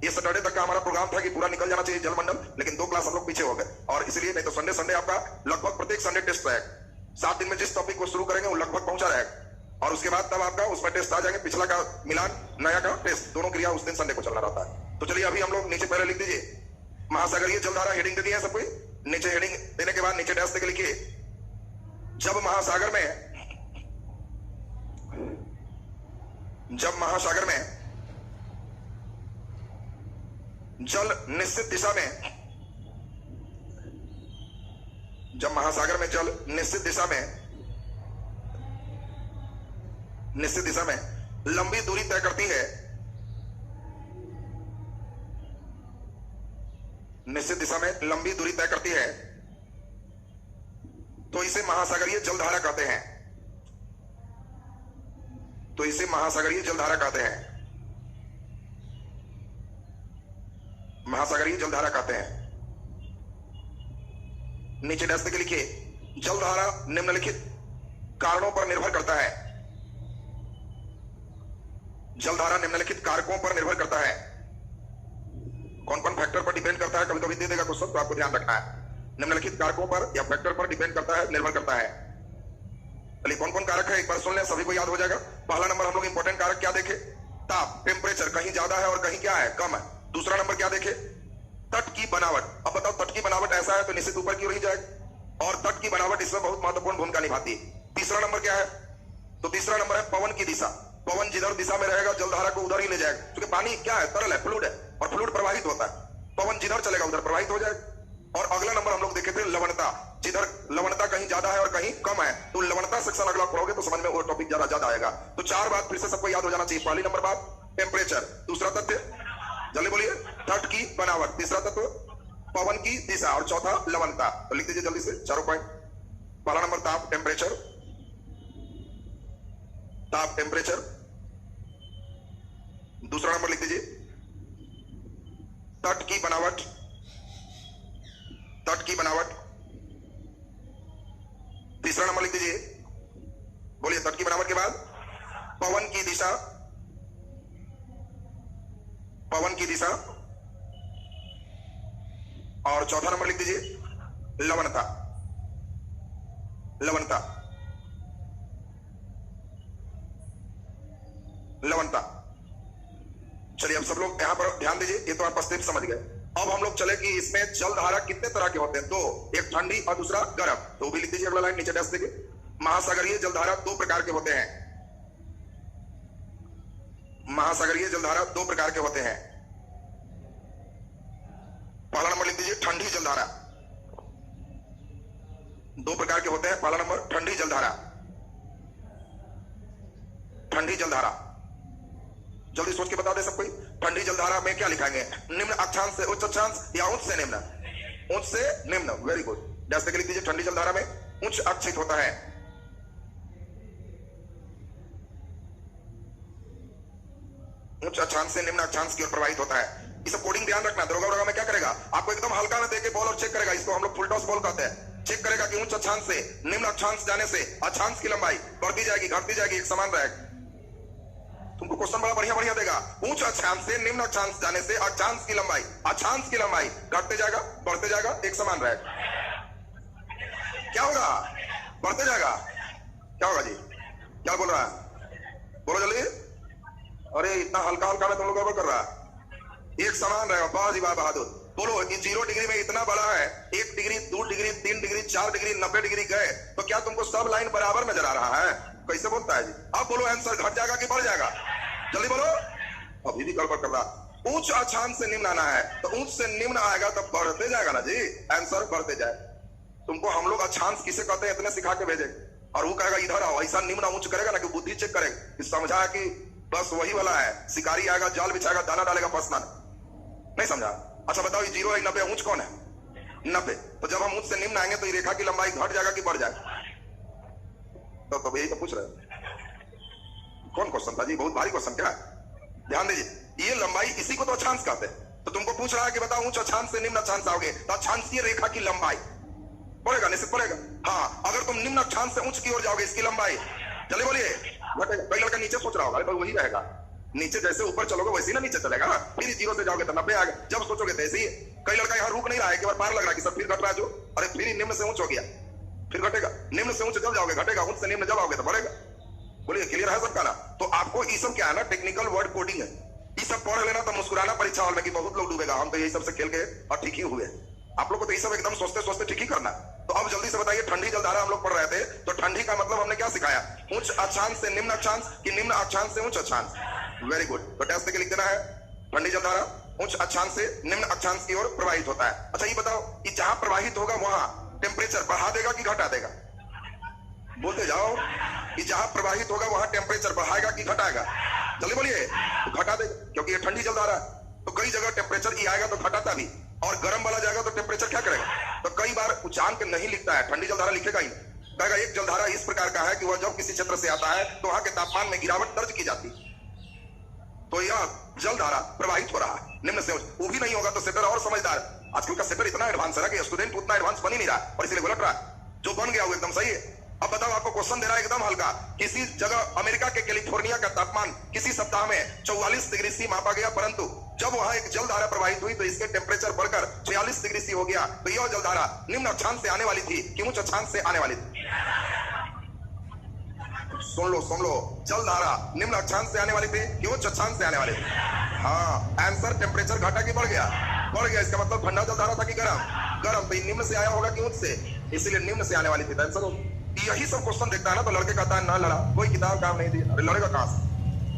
ये सैटरडे तक का हमारा प्रोग्राम था कि पूरा निकल जाना चाहिए जलमंडल, लेकिन 2 क्लास हम लोग पीछे हो गए और इसलिए नहीं तो संडे आपका लगभग प्रत्येक संडे टेस्ट रहेगा। 7 दिन में जिस टॉपिक को शुरू करेंगे वो लगभग पहुंचा रहेगा और उसके बाद तब आपका उसमें टेस्ट आ जाएंगे, पिछला का मिलान नया का टेस्ट, दोनों क्रिया उस दिन संडे को चलना रहता है। तो चलिए अभी हम लोग नीचे पहले लिख दीजिए महासागरीय जलधारा, हेडिंग दे दी है सबको। नीचे हेडिंग देने के बाद नीचे डैश देके लिखिए जब महासागर में जल निश्चित दिशा में, जब महासागर में जल निश्चित दिशा में लंबी दूरी तय करती है, निश्चित दिशा में लंबी दूरी तय करती है तो इसे महासागरीय जलधारा कहते हैं। तो इसे महासागरीय जलधारा कहते हैं, महासागरीय जलधारा कहते हैं। नीचे डैश के लिखिए जलधारा निम्नलिखित कारणों पर निर्भर करता है, जलधारा निम्नलिखित कारकों पर निर्भर करता है। कौन कौन फैक्टर पर डिपेंड करता है? कभी कभी दे देगा क्वेश्चन तो आपको ध्यान रखना है। निम्नलिखित कारकों पर या फैक्टर पर डिपेंड करता है, निर्भर करता है। चलिए कौन कौन कारक है एक बार सुन लें, सभी को याद हो जाएगा। पहला नंबर हम लोग इंपॉर्टेंट कारक क्या देखे? ताप, टेम्परेचर कहीं ज्यादा है और कहीं क्या है, कम है। दूसरा नंबर क्या देखे? तट की बनावट। अब बताओ, तट की बनावट ऐसा है तो निश्चित ऊपर की ओर ही जाएगा, और तट की बनावट इसमें बहुत महत्वपूर्ण भूमिका निभाती है। तीसरा नंबर क्या है? तो तीसरा नंबर है पवन की दिशा। पवन जिधर दिशा में रहेगा जलधारा को उधर ही ले जाएगा, क्योंकि पानी क्या है? तरल है, फ्लूइड है, और फ्लूइड प्रवाहित होता है। पवन जिधर चलेगा उधर प्रवाहित हो जाएगा। और अगला नंबर हम लोग देखे थे लवणता। जिधर लवणता कहीं ज्यादा है और कहीं कम है, तो लवणता सेक्शन अगला पढ़ोगे तो समझ में वो टॉपिक ज्यादा आएगा। तो चार बात फिर से सबको याद हो जाना चाहिए। पहली नंबर बात टेम्परेचर, दूसरा तथ्य जल्दी बोलिए तट की बनावट, तीसरा तत्व पवन की दिशा, और चौथा लवणता। तो लिख दीजिए जल्दी से चारों पॉइंट। पहला नंबर ताप, टेम्परेचर, ताप टेम्परेचर। दूसरा नंबर लिख दीजिए तट की बनावट, तट की बनावट। तीसरा नंबर लिख दीजिए, बोलिए तट की बनावट के बाद पवन की दिशा, पवन की दिशा, और चौथा नंबर लिख दीजिए लवणता, लवणता, लवणता। चलिए अब सब लोग यहां पर ध्यान दीजिए, ये तो आप स्टेप समझ गए। अब हम लोग चले कि इसमें जल धारा कितने तरह के होते हैं? दो, एक ठंडी और दूसरा गर्म। तो वो भी लिख दीजिए अगला लाइन नीचे डैश देखिए। महासागरीय जलधारा दो प्रकार के होते हैं। महासागरीय जलधारा दो प्रकार के होते हैं। पहला नंबर लिख दीजिए ठंडी जलधारा। दो प्रकार के होते हैं। पहला नंबर ठंडी जलधारा, ठंडी जलधारा। जल्दी सोच के बता दे सब कोई। ठंडी जलधारा में क्या लिखाएंगे? निम्न अक्षांश से उच्च अक्षांश या उच्च से निम्न? उच्च से निम्न, वेरी गुड। जैसे कि लिख दीजिए ठंडी जलधारा में उच्च अक्षित होता है, उच्च अक्षांश से निम्न अक्षांश की ओर प्रवाहित होता है। इस कोडिंग ध्यान रखना। दरोगा में क्या करेगा? आपको एकदम हल्का में देके बॉल और चेक करेगा। इसको हम लोग फुल टॉस बॉल कहते हैं। चेक करेगा कि उच्च अक्षांश से निम्न अक्षांश जाने से अक्षांश की लंबाई बढ़ती जाएगी, घटती जाएगी, एक समान रहेगी। तुमको क्वेश्चन बड़ा बढ़िया बढ़िया देगा। उच्च अक्षांश से निम्न अक्षांश जाने से अक्षांश की लंबाई, अक्षांश की लंबाई घटते जाएगा, बढ़ते जाएगा, एक समान रहेगा। क्या होगा? बढ़ते जाएगा। क्या होगा जी? क्या बोल रहा है? बोलो जल्दी। अरे इतना हल्का हल्का में तुम लोग गड़बड़ कर रहा है। एक समान रहेगा। वाह जी वाह, बहादुर। बोलो 0 डिग्री में इतना बड़ा है, 1 degree, 2 degree, 3 degree, 4 degree, 90 degree गए तो क्या तुमको सब लाइन बराबर नजर आ रहा है? कैसे बोलता है जी? अब बोलो आंसर घट जाएगा कि बढ़ जाएगा? जल्दी बोलो। अभी भी गड़बड़ कर रहा। उच्च अक्षांश से निम्न आना है, तो उच्च से निम्न आएगा तो बढ़ते जाएगा ना जी, आंसर बढ़ते जाए। तुमको हम लोग अक्षांश किसे कहते हैं इतने सिखा के भेजे, और वो कहेगा इधर आओ, ऐसा निम्न उच्च करेगा ना कि बुद्धि चेक करेगा, समझा कि बस वही वाला है। शिकारी आएगा, जाल बिछाएगा, दाना डालेगा, फंसना नहीं समझा? अच्छा बताओ, ये 0 है 90, ऊंच कौन है? 90। तो जब हम ऊंच से निम्न आएंगे तो ये रेखा की लंबाई घट जाएगा कि बढ़ जाएगा? तो यही तो पूछ रहे हैं। कौन क्वेश्चन था जी? बहुत भारी क्वेश्चन क्या है? ध्यान दीजिए। ये लंबाई, इसी को तो अक्षांश कहते हैं। तो तुमको पूछ रहा है कि बताओ उच्च अक्षांश से निम्न अक्षांश आओगे तो अक्षांशीय रेखा की लंबाई बढ़ेगा, निश्चित बढ़ेगा। हाँ, अगर तुम निम्न अक्षांश से उच्च की ओर जाओगे, इसकी लंबाई जल्दी बोलिए घटेगा। कई लड़का नीचे सोच रहा होगा, तो वही रहेगा। नीचे जैसे ऊपर चलोगे वैसे ही ना नीचे चलेगा। फिर 0 से जाओगे तो 90 आ गया। जब सोचोगे तो ऐसे ही। कई लड़का यहाँ रुक नहीं रहा है, एक बार पार लग रहा है कि सब फिर घट रहा है जो, अरे फिर निम्न से ऊंच हो गया, फिर घटेगा। निम्न से ऊंच जब जाओगे घटेगा, उच्च से निम्न जब आओगे तो बढ़ेगा। बोलिए क्लियर है सबका ना? तो आपको ये सब क्या है ना, टेक्निकल वर्ड कोडिंग है। ये सब पढ़ लेना तो मुस्कुराना परीक्षा हॉल में कि बहुत लोग डूबेगा। हम तो यही सबसे खेल के और ठीक ही हुए। आप लोग को तो ये सब एकदम सोचते सोचते ठीक ही करना। तो अब जल्दी से बताइए, ठंडी जलधारा हम लोग पढ़ रहे थे, तो ठंडी का मतलब हमने क्या सिखाया? उच्च अक्षांश से निम्न अक्षांश कि निम्न अक्षांश से उच्च अक्षांश? Very good. तो टेस्ट करके लिख देना है, ठंडी जलधारा उच्च अक्षांश से निम्न अक्षांश की ओर प्रवाहित होता है। अच्छा ये बताओ, कि जहां प्रवाहित होगा वहां टेम्परेचर बढ़ा देगा कि घटा देगा? बोलते जाओ। कि जहां प्रवाहित होगा वहां टेम्परेचर बढ़ाएगा कि घटाएगा? जल्दी बोलिए। तो घटा देगा, क्योंकि ये ठंडी जलधारा है। तो कई जगह टेम्परेचर ये आएगा तो घटाता भी, और गर्म वाला जाएगा तो टेम्परेचर क्या करेगा? तो कई बार जान के नहीं लिखता है, ठंडी जलधारा लिखेगा ही नहीं। कहेगा एक जलधारा इस प्रकार का है कि वह जब किसी क्षेत्र से आता है तो वहां के तापमान में गिरावट दर्ज की जाती है। तो यह जलधारा प्रवाहित हो रहा है निम्न से। वो भी नहीं होगा तो सेटर और समझदार। आजकल का सेटर इतना एडवांस है कि स्टूडेंट उतना एडवांस बन ही नहीं रहा, और इसलिए गलत रहा है। जो बन गया वो एकदम सही है। अब बताओ, आपको क्वेश्चन दे रहा है एकदम हल्का। किसी जगह अमेरिका के कैलिफोर्निया का तापमान किसी सप्ताह में 44 डिग्री सी मापा गया, परंतु जब वहां एक जलधारा प्रवाहित हुई तो इसके टेम्परेचर बढ़कर 46 डिग्री सी हो गया। तो यह जलधारा निम्न अक्षांश से आने वाली थी कि उच्च अक्षांश से आने वाली थी? सुन लो, जलधारा निम्न अक्षांश से आने वाली थी कि उच्च अक्षांश से आने वाली थी? हाँ, आंसर टेम्परेचर घटा कि बढ़ गया? बढ़ गया, इसका मतलब ठंडा जलधारा था कि गर्म? गर्म। तो निम्न से आया होगा कि उच्च से, इसीलिए निम्न से आने वाली थी। आंसर हो। यही सब क्वेश्चन देखता है ना तो लड़के कहता है ना लड़ा, कोई किताब काम नहीं दी। अरे लड़ेगा कहां से?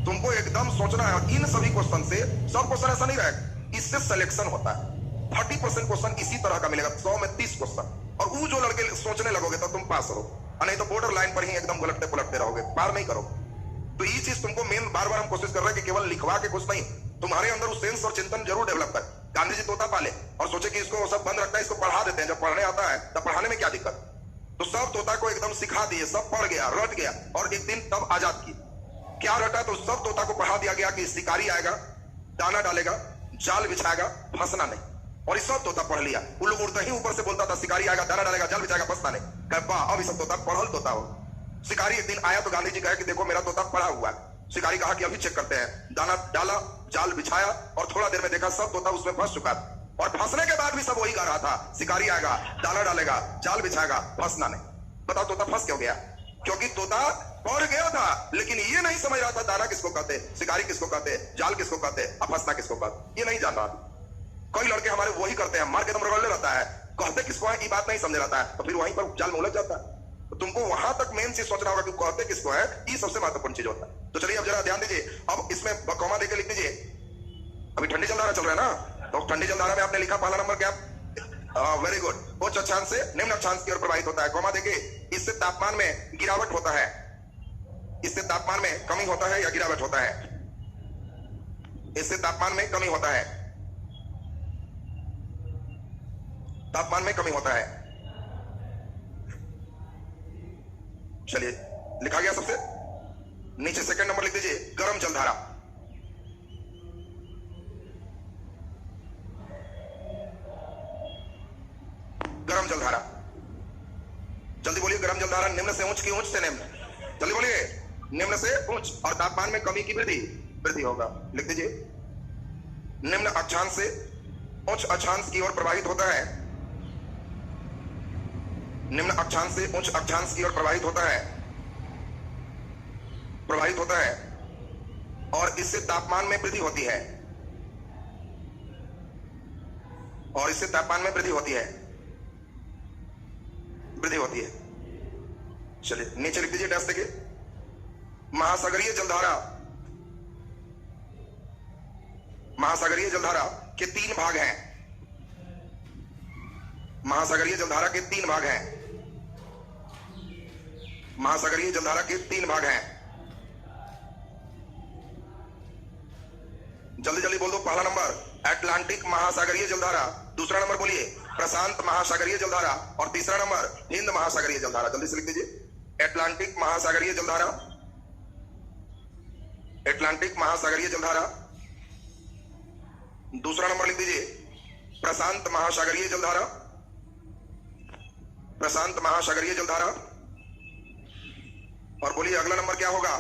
तुमको एकदम सोचना है इन सभी क्वेश्चन से। सब क्वेश्चन ऐसा नहीं रहेगा, इससे सिलेक्शन होता है। 30% क्वेश्चन इसी तरह का मिलेगा, 100 में 30 क्वेश्चन। और वो जो लड़के सोचने लगोगे तो तुम पास हो, नहीं तो बॉर्डर लाइन पर ही एकदम उलटते पुलटते रहोगे, पार नहीं करोगे। तो ये चीज तुमको मेन बार बार हम कोशिश कर रहे हैं कि केवल लिखवा के कुछ नहीं, तुम्हारे अंदर उस सेंस और चिंतन जरूर डेवलप कर। गांधी जी तोता पाले और सोचे कि इसको सब बंद रखना है, इसको पढ़ा देते हैं। जब पढ़ने आता है तब पढ़ाने में क्या दिक्कत? तो सब तोता को एकदम सिखा दिए, सब पढ़ गया, रट गया, और एक दिन तब आजाद की। क्या रटा? तो सब तोता को पढ़ा दिया गया कि शिकारी आएगा, दाना डालेगा, जाल बिछाएगा, फंसना नहीं। और इस सब तोता पढ़ लिया। वो लोग उड़ते ही ऊपर से बोलता था शिकारी आएगा, दाना डालेगा, जाल बिछाएगा, फंसना नहीं। कहा अब ये सब तोता पढ़ल तोता हो। शिकारी एक दिन आया तो गांधी जी कहे कि देखो मेरा तोता पढ़ा हुआ है। शिकारी कहा कि अभी चेक करते हैं। दाना डाला, जाल बिछाया, और थोड़ा देर में देखा सब तोता उसमें फंस चुका था। और फंसने के बाद भी सब वही गा रहा था, शिकारी आएगा, दाना डालेगा, जाल बिछाएगा, फंसना नहीं। बताओ तोता फंस क्यों गया? क्योंकि तोता पढ़ गया था, लेकिन ये नहीं समझ रहा था दाना किसको कहते, शिकारी किसको कहते, जाल किसको कहते, अब फंसना किसको कहते, ये नहीं जान रहा। कई लड़के हमारे वही करते हैं, मार के दम रगड़ने रहता है, कहते किसको है ये बात नहीं समझ रहता है, तो फिर वहीं पर जाल में उलझ जाता है। तो तुमको वहां तक मेन चीज सोचना होगा कि कहते किसको है, ये सबसे महत्वपूर्ण चीज होता है। तो चलिए अब जरा ध्यान दीजिए, अब इसमें कॉमा देके लिख दीजिए। अभी ठंडी जलधारा चल रहा है ना, तो ठंडी जलधारा में आपने लिखा पहला नंबर क्या? Very good. उच्च अक्षांश से निम्न अक्षांश की ओर प्रवाहित होता है। कॉमा देके, इससे तापमान में गिरावट होता है। इससे तापमान में कमी होता है या गिरावट होता है? इससे तापमान में कमी होता है। तापमान में कमी होता है। चलिए लिखा गया सबसे नीचे सेकंड नंबर लिख दीजिए, गर्म जलधारा। गर्म जलधारा, जल्दी बोलिए। गर्म जलधारा निम्न से उच्च की उच्च से निम्न, जल्दी बोलिए। निम्न से उच्च और तापमान में कमी की वृद्धि, वृद्धि होगा। लिख दीजिए, निम्न अक्षांश से उच्च अक्षांश की ओर प्रवाहित होता है। निम्न अक्षांश से उच्च अक्षांश की ओर प्रवाहित होता है, प्रवाहित होता है, और इससे तापमान में वृद्धि होती है, और इससे तापमान में वृद्धि होती है, वृद्धि होती है। चलिए नीचे लिख दीजिए डैश देके, महासागरीय जलधारा। महासागरीय जलधारा के 3 भाग हैं। महासागरीय जलधारा के 3 भाग हैं। महासागरीय जलधारा के 3 भाग हैं। जल्दी जल्दी बोल दो। पहला नंबर अटलांटिक महासागरीय जलधारा, दूसरा नंबर बोलिए प्रशांत महासागरीय जलधारा, और तीसरा नंबर हिंद महासागरीय जलधारा। जल्दी से लिख दीजिए, अटलांटिक महासागरीय जलधारा, अटलांटिक महासागरीय जलधारा। दूसरा नंबर लिख दीजिए प्रशांत महासागरीय जलधारा, प्रशांत महासागरीय जलधारा, और बोलिए अगला नंबर क्या होगा?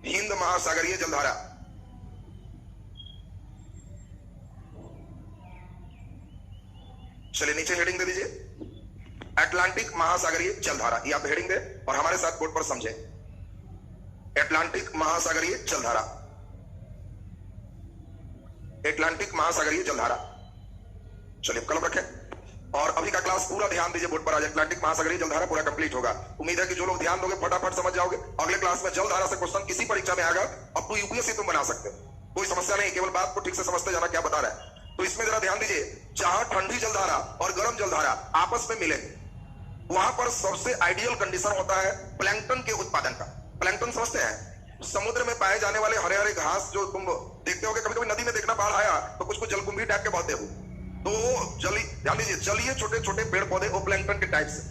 हिंद महासागरीय जलधारा। चलिए नीचे हेडिंग दे दीजिए, अटलांटिक महासागरीय जलधारा, ये आप हेडिंग दे और हमारे साथ बोर्ड पर समझे। अटलांटिक महासागरीय जलधारा, अटलांटिक महासागरीय जलधारा। चलिए कलम रखें और अभी का क्लास पूरा ध्यान दीजिए बोर्ड पर। आज अटलांटिक महासागरीय जलधारा पूरा कंप्लीट होगा। उम्मीद है कि जो लोग ध्यान दोगे फटाफट समझ जाओगे। अगले क्लास में जलधारा से क्वेश्चन किसी परीक्षा में आएगा, अब तो यूपीएससी तुम बना सकते हो, कोई समस्या नहीं, केवल बात को ठीक से समझते जाना क्या बता रहा है। तो इसमें जरा ध्यान दीजिए, जहां ठंडी जलधारा और गर्म जलधारा आपस में मिले, वहां पर सबसे आइडियल कंडीशन होता है प्लैंकटन के उत्पादन का। प्लैंकटन समझते हैं? समुद्र में पाए जाने वाले हरे हरे घास जो तुम देखते होगे, कभी कभी नदी में देखना बाढ़ आया तो कुछ कुछ जलकुंभी टाइप के बहते हो, तो ध्यान दीजिए जलीय छोटे छोटे पेड़ पौधे वो प्लैंकटन के टाइप से।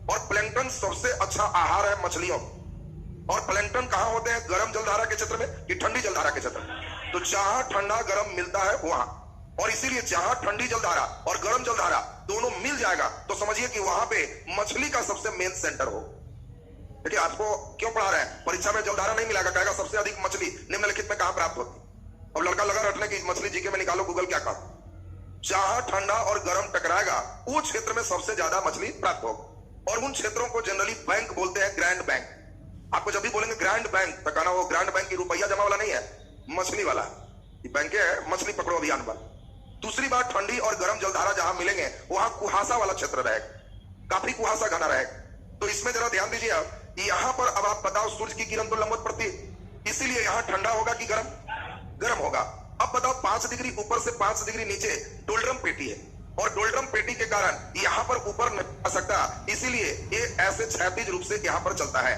और प्लैंकटन सबसे अच्छा आहार है मछलियों। और प्लैंकटन कहां होते हैं? गर्म जलधारा के क्षेत्र में कि ठंडी जलधारा के क्षेत्र में? तो जहां ठंडा गर्म मिलता है वहां, और इसीलिए जहां ठंडी जलधारा और गर्म जलधारा दोनों मिल जाएगा तो समझिए कि वहां पे मछली का सबसे मेन सेंटर हो। देखिए आपको क्यों पढ़ा रहे हैं, परीक्षा में जलधारा नहीं मिलेगा, कहेगा सबसे अधिक मछली निम्नलिखित में कहां प्राप्त होती। अब लड़का लगा रटने की मछली जीके में निकालो, गूगल क्या कहा। जहां ठंडा और गर्म टकराएगा उस क्षेत्र में सबसे ज्यादा मछली प्राप्त होगा। और उन क्षेत्रों को जनरली बैंक बोलते हैं, ग्रैंड बैंक। आपको जब भी बोलेंगे ग्रैंड बैंक तो कहना वो ग्रैंड बैंक की रुपया जमा वाला नहीं है, मछली वाला बैंक है, मछली पकड़ो अभियान वाला। दूसरी बात, ठंडी और गर्म जलधारा जहां मिलेंगे वहां कुहासा वाला क्षेत्र रहेगा, काफी कुहासा घना रहेगा। तो इसमें जरा ध्यान दीजिए आप, यहां पर अब आप बताओ सूर्य की किरण तो लंबवत पड़ती है, इसीलिए यहां ठंडा होगा कि गर्म? गर्म होगा। अब बताओ 5 डिग्री ऊपर से 5 डिग्री नीचे डोल्ड्रम पेटी है, और डोल्ड्रम पेटी के कारण यहां पर ऊपर नहीं आ सकता, इसीलिए ये ऐसे क्षैतिज रूप से यहां पर चलता है।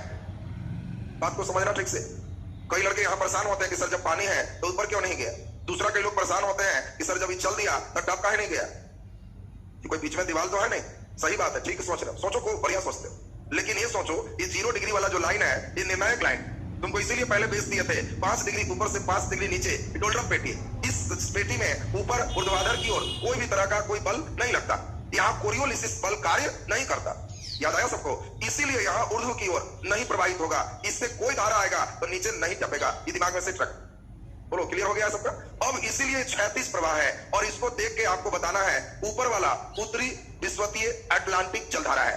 बात को समझना ठीक से। कई लड़के यहां परेशान होते हैं कि सर जब पानी है तो ऊपर क्यों नहीं गया। दूसरा कई लोग परेशान होते हैं कि सर जब ये चल दिया तो टप काहे नहीं गया, कि कोई बीच में दीवार तो है नहीं। सही बात है, ठीक सोच रहे हो, सोचो को बढ़िया सोचते हो, लेकिन ये सोचो ये 0 डिग्री वाला जो लाइन है ये निर्णायक लाइन तुमको इसीलिए पहले बेच दिए थे। 5 डिग्री ऊपर से 5 डिग्री नीचे डोल्ड्रम पेटी है। इस पेटी में ऊपर ऊर्ध्वाधर की ओर कोई भी तरह का कोई बल नहीं लगता, यहाँ कोरियोलिसिस बल कार्य नहीं करता। याद आया सबको? इसीलिए यहाँ ऊर्ध्व की ओर नहीं प्रवाहित होगा, इससे कोई धारा आएगा तो नीचे नहीं टपेगा। ये दिमाग में सेट रख, बोलो क्लियर हो गया सबका? अब इसीलिए क्षैतिज प्रवाह है, और इसको देख के आपको बताना है ऊपर वाला उत्तरी विश्वतीय अटलांटिक जलधारा है,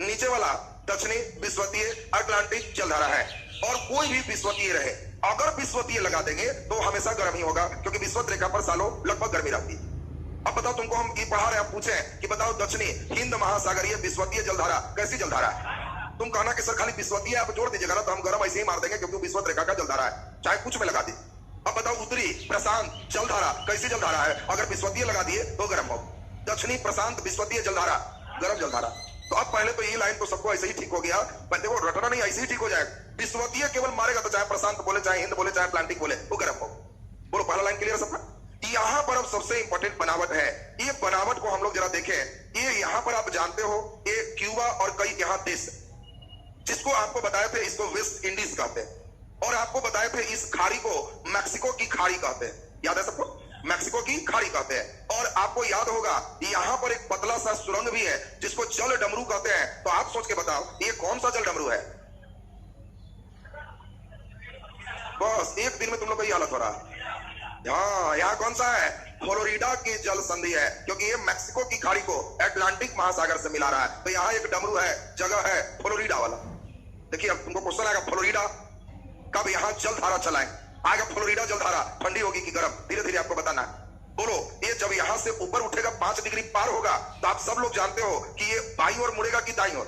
नीचे वाला दक्षिणी विश्वतीय अटलांटिक जलधारा है। और कोई भी विश्वतीय रहे, अगर विश्वतीय लगा देंगे तो हमेशा गर्म ही होगा, क्योंकि विश्वत रेखा पर सालों लगभग गर्मी रहती है। अब बताओ, तुमको हम ये पढ़ा रहे हैं, पूछे कि बताओ दक्षिणी हिंद महासागरीय विश्वतीय जलधारा कैसी जलधारा है? तुम कहना कि सर खाली विश्वतीय आप जोड़ दीजिएगा ना तो हम गर्म ऐसे ही मार देंगे, क्योंकि विश्वत रेखा का जलधारा है, चाहे कुछ में लगा दी। अब बताओ उत्तरी प्रशांत जलधारा कैसी जलधारा है? अगर विश्वतीय लगा दिए तो गर्म हो। दक्षिणी प्रशांत विश्वतीय जलधारा गर्म जलधारा। तो अब पहले तो ये लाइन तो सबको ऐसे ही ठीक हो गया, देखो रटना नहीं, ऐसे ही ठीक हो जाएगा। विश्वतीय केवल मारेगा तो चाहे प्रशांत बोले, चाहे हिंद बोले, चाहे अटलांटिक बोले, वो गर्म हो। बोलो पहला लाइन क्लियर सबका? यहां पर अब सबसे इंपॉर्टेंट बनावट है, ये बनावट को हम लोग जरा देखें। ये यहां पर आप जानते हो ये क्यूबा और कई यहाँ देश, जिसको आपको बताए थे इसको वेस्ट इंडीज कहते हैं, और आपको बताए थे इस खाड़ी को मैक्सिको की खाड़ी कहते हैं। याद है सबको? मैक्सिको की खाड़ी कहते हैं। और आपको याद होगा यहां पर एक पतला सा सुरंग भी है जिसको जल डमरू कहते हैं। तो आप सोच के बताओ ये कौन सा जल डमरू है? बस एक दिन में तुम लोग का ये हालत हो रहा है। हाँ, यहाँ कौन सा है? फ्लोरिडा की जल संधि है, क्योंकि ये मैक्सिको की खाड़ी को अटलांटिक महासागर से मिला रहा है। तो यहाँ एक डमरू है, जगह है फ्लोरिडा वाला। देखिए अब तुमको क्वेश्चन आएगा, फ्लोरिडा कब यहाँ जलधारा चलाएं? आएगा फ्लोरिडा जलधारा ठंडी होगी कि गर्म, धीरे धीरे आपको बताना है। बोलो, ये जब यहां से ऊपर उठेगा 5 डिग्री पार होगा तो आप सब लोग जानते हो कि ये बाईं ओर मुड़ेगा कि दाईं ओर?